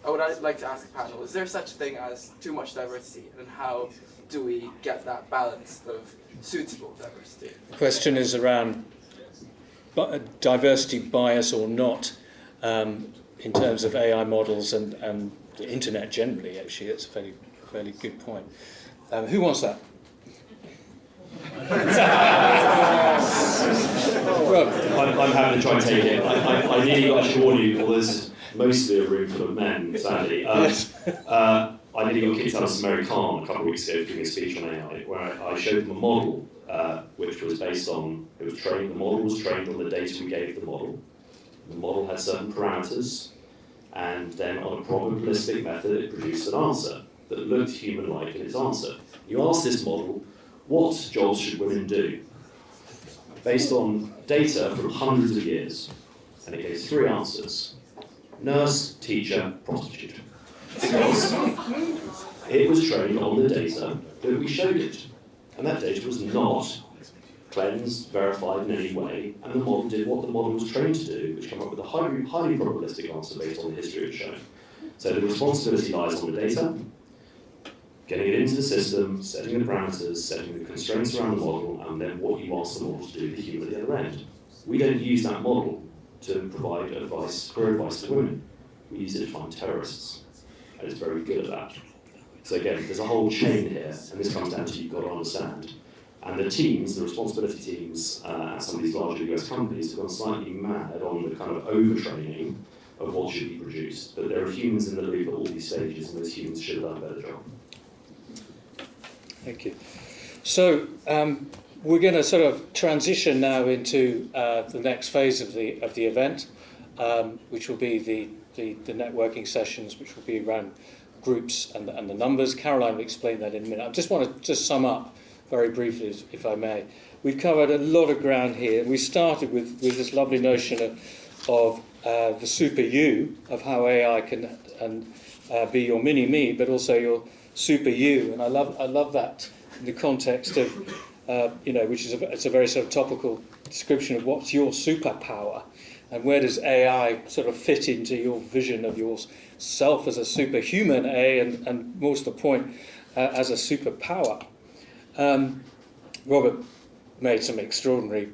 I'd like to ask the panel, is there such a thing as too much diversity, and how do we get that balance of suitable diversity? The question is around diversity bias or not in terms of AI models and the internet generally, actually. That's a fairly good point. Who wants that? I'm happy to try and take it. I nearly got to warn you, although this is mostly a room full of men, sadly. I nearly got kicked out of some American a couple of weeks ago for giving a speech on AI, where I showed them a model which was based on, the model was trained on the data we gave the model. The model had certain parameters, and then on a probabilistic method it produced an answer that looked human-like in its answer. You ask this model, what jobs should women do? Based on data from hundreds of years, and it gave 3 answers: nurse, teacher, prostitute. Because it was trained on the data that we showed it. And that data was not cleansed, verified in any way, and the model did what the model was trained to do, which came up with a highly probabilistic answer based on the history it's shown. So the responsibility lies on the data, getting it into the system, setting the parameters, setting the constraints around the model, and then what you ask the model to do, the human at the other end. We don't use that model to provide career advice to women. We use it to find terrorists, and it's very good at that. So again, there's a whole chain here, and this comes down to you've got to understand. And the teams, the responsibility teams at some of these larger US companies have gone slightly mad on the kind of overtraining of what should be produced. But there are humans in the loop at all these stages, and those humans should have done a better job. Thank you. So we're going to sort of transition now into the next phase of the event, which will be the networking sessions, which will be around groups and the numbers. Caroline will explain that in a minute. I just want to just sum up very briefly, if I may. We've covered a lot of ground here. We started with this lovely notion of the super you, of how AI can be your mini me, but also your super you. And I love that in the context of which is it's a very sort of topical description of what's your superpower, and where does AI sort of fit into your vision of yourself as a superhuman, and more to the point, as a superpower. Robert made some extraordinary,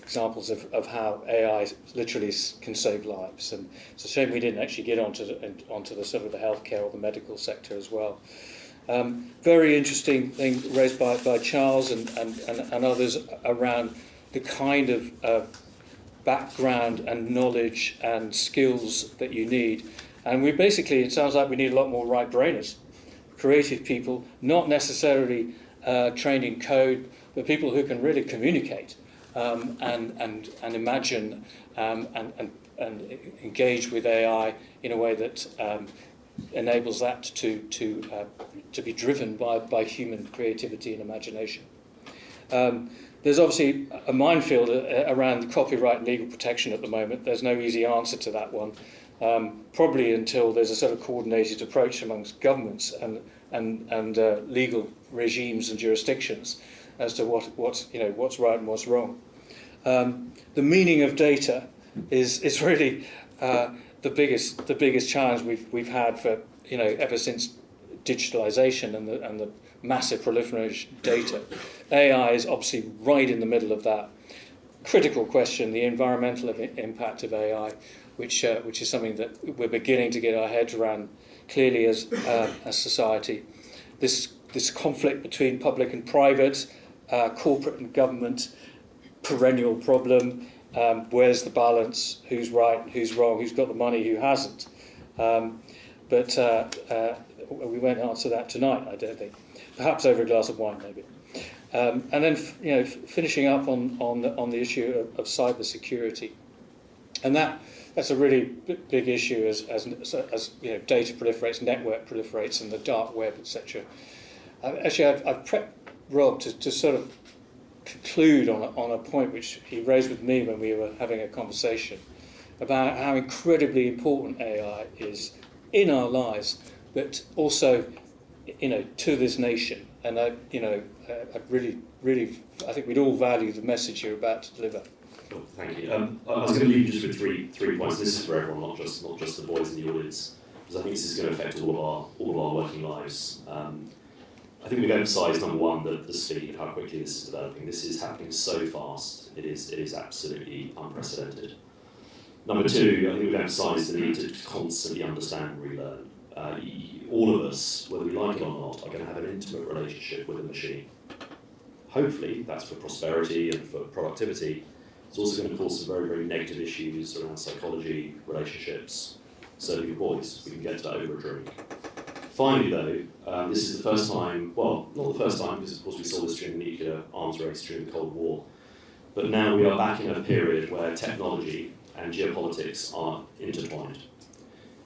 examples of how AI literally can save lives, and it's a shame we didn't actually get onto the sort of the healthcare or the medical sector as well. Very interesting thing raised by Charles and others around the kind of background and knowledge and skills that you need. And it sounds like we need a lot more right-brainers, creative people, not necessarily trained in code, but people who can really communicate and imagine and engage with AI in a way that enables that to be driven by human creativity and imagination. There's obviously a minefield around copyright and legal protection at the moment. There's no easy answer to that one, probably until there's a sort of coordinated approach amongst governments and legal regimes and jurisdictions as to what's right and what's wrong. The meaning of data is really the biggest challenge we've had for ever since digitalization and the massive proliferation of data. AI is obviously right in the middle of that critical question, the environmental impact of AI, which is something that we're beginning to get our heads around clearly as society. This conflict between public and private, corporate and government, perennial problem. Where's the balance? Who's right? Who's wrong? Who's got the money? Who hasn't? But we won't answer that tonight, I don't think. Perhaps over a glass of wine, maybe. And then, finishing up on the issue of cyber security, and that's a really big issue as data proliferates, network proliferates, and the dark web, etc. Actually, I've prepped Rob to sort of conclude on a point which he raised with me when we were having a conversation about how incredibly important AI is in our lives, but also, to this nation. And I really, I think we'd all value the message you're about to deliver. Cool, thank you. I was going to leave you just with three points. This is for everyone, not just the boys in the audience, because I think this is going to affect all of our working lives. I think we've emphasised, number one, the speed of how quickly this is developing. This is happening so fast. It is absolutely unprecedented. Number two, I think we've emphasised the need to constantly understand and relearn. All of us, whether we like it or not, are going to have an intimate relationship with a machine. Hopefully, that's for prosperity and for productivity. It's also going to cause some very, very negative issues around psychology, relationships, certainly for boys. We can get to that over a drink. Finally, though, this is the first time, well, not the first time, because of course we saw this during the nuclear arms race during the Cold War, but now we are back in a period where technology and geopolitics are intertwined.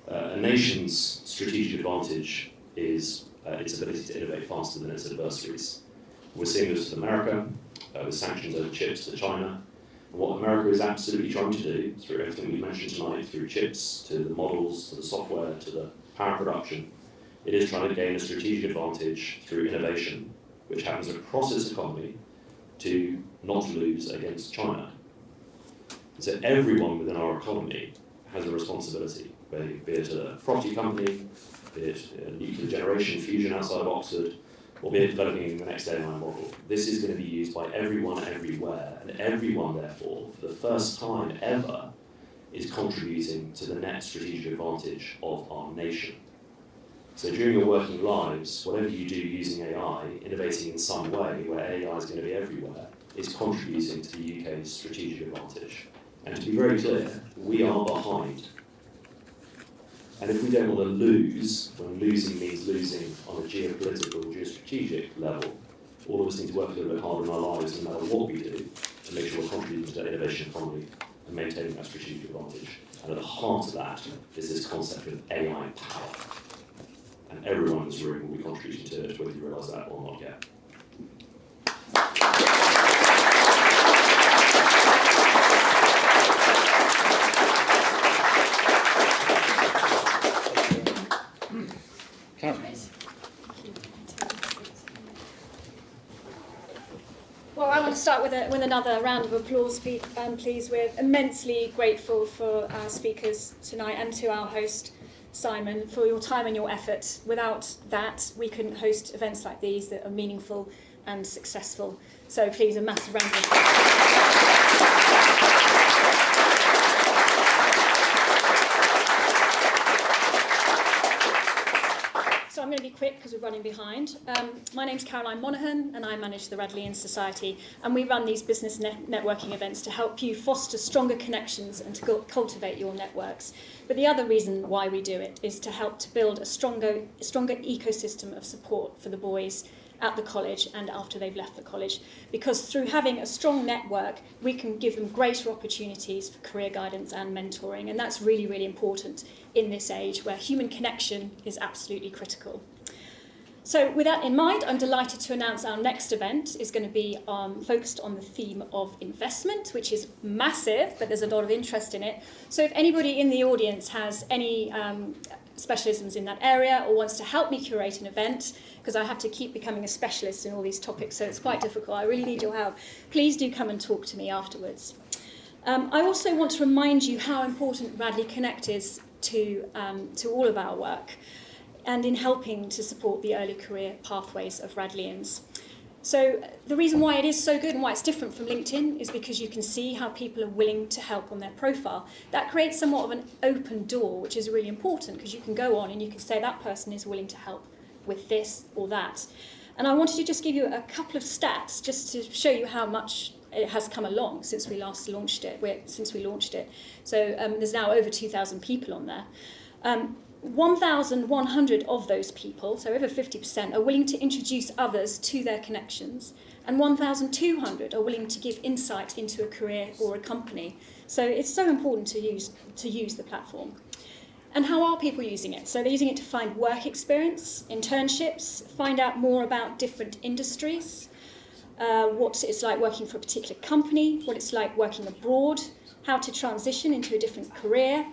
A nation's strategic advantage is its ability to innovate faster than its adversaries. We're seeing this with America, with sanctions over chips to China. And what America is absolutely trying to do, through everything we mentioned tonight, through chips, to the models, to the software, to the power production, it is trying to gain a strategic advantage through innovation, which happens across its economy, to not lose against China. And so everyone within our economy has a responsibility, be it a property company, be it a nuclear generation fusion outside of Oxford, or be it developing the next AI model. This is going to be used by everyone everywhere, and everyone, therefore, for the first time ever, is contributing to the net strategic advantage of our nation. So during your working lives, whatever you do using AI, innovating in some way where AI is going to be everywhere, is contributing to the UK's strategic advantage. And to be very clear, we are behind. And if we don't want to lose, when losing means losing on a geopolitical, geostrategic level, all of us need to work a little bit harder in our lives, no matter what we do, to make sure we're contributing to that innovation economy and maintaining that strategic advantage. And at the heart of that is this concept of AI power. And everyone in this room will be contributing to it, whether you realise that or not yet. Well, I want to start with another round of applause, please. We're immensely grateful for our speakers tonight and to our host, Simon, for your time and your effort. Without that, we couldn't host events like these that are meaningful and successful. So please, a massive round of applause. So I'm going to be quick because we're running behind. My name's Caroline Monaghan and I manage the Radley Society, and we run these business networking events to help you foster stronger connections and to cultivate your networks. But the other reason why we do it is to help to build a stronger ecosystem of support for the boys at the college and after they've left the college, because through having a strong network we can give them greater opportunities for career guidance and mentoring, and that's really, really important in this age where human connection is absolutely critical. So with that in mind, I'm delighted to announce our next event is going to be focused on the theme of investment, which is massive, but there's a lot of interest in it. So if anybody in the audience has any specialisms in that area or wants to help me curate an event, because I have to keep becoming a specialist in all these topics, so it's quite difficult. I really need your help. Please do come and talk to me afterwards. I also want to remind you how important Radley Connect is to all of our work and in helping to support the early career pathways of Radleyans. So the reason why it is so good and why it's different from LinkedIn is because you can see how people are willing to help on their profile. That creates somewhat of an open door, which is really important because you can go on and you can say that person is willing to help with this or that. And I wanted to just give you a couple of stats just to show you how much it has come along since we last launched it. So there's now over 2,000 people on there. 1,100 of those people, so over 50%, are willing to introduce others to their connections, and 1,200 are willing to give insight into a career or a company. So it's so important to use the platform. And how are people using it? So they're using it to find work experience, internships, find out more about different industries, what it's like working for a particular company, what it's like working abroad, how to transition into a different career,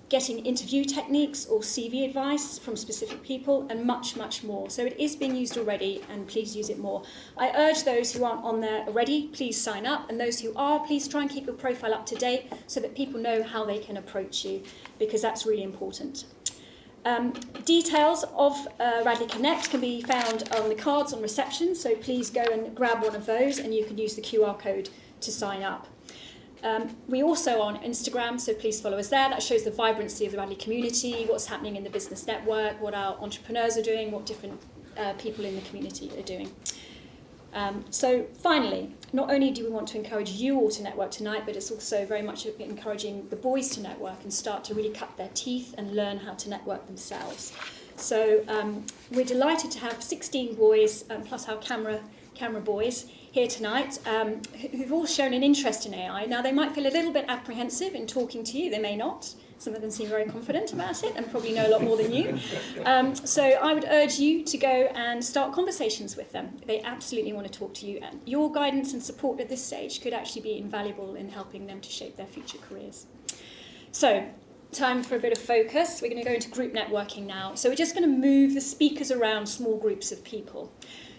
getting interview techniques or CV advice from specific people, and much, much more. So it is being used already, and please use it more. I urge those who aren't on there already, please sign up, and those who are, please try and keep your profile up to date so that people know how they can approach you, because that's really important. Details of Radley Connect can be found on the cards on reception, so please go and grab one of those, and you can use the QR code to sign up. We also are on Instagram, so please follow us there. That shows the vibrancy of the Radley community, what's happening in the business network, what our entrepreneurs are doing, what different people in the community are doing. So finally, not only do we want to encourage you all to network tonight, but it's also very much encouraging the boys to network and start to really cut their teeth and learn how to network themselves. So we're delighted to have 16 boys, plus our camera boys, here tonight, who've all shown an interest in AI. Now, they might feel a little bit apprehensive in talking to you, they may not. Some of them seem very confident about it and probably know a lot more than you. So I would urge you to go and start conversations with them. They absolutely want to talk to you, and your guidance and support at this stage could actually be invaluable in helping them to shape their future careers. So, time for a bit of focus. We're going to go into group networking now. So we're just going to move the speakers around small groups of people.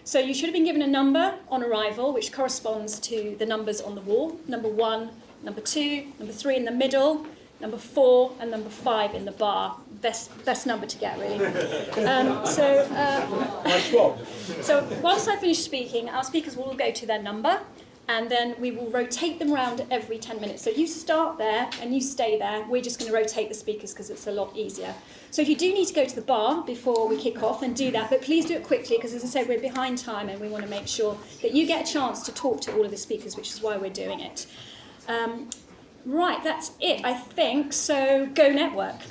So you should have been given a number on arrival, which corresponds to the numbers on the wall. Number 1, number 2, number 3 in the middle, number 4, and number 5 in the bar. Best number to get, really. So whilst I finish speaking, our speakers will all go to their number, and then we will rotate them around every 10 minutes. So you start there and you stay there. We're just going to rotate the speakers because it's a lot easier. So if you do need to go to the bar before we kick off, then do that. But please do it quickly, because as I said, we're behind time and we want to make sure that you get a chance to talk to all of the speakers, which is why we're doing it. Right, that's it, I think. So go network.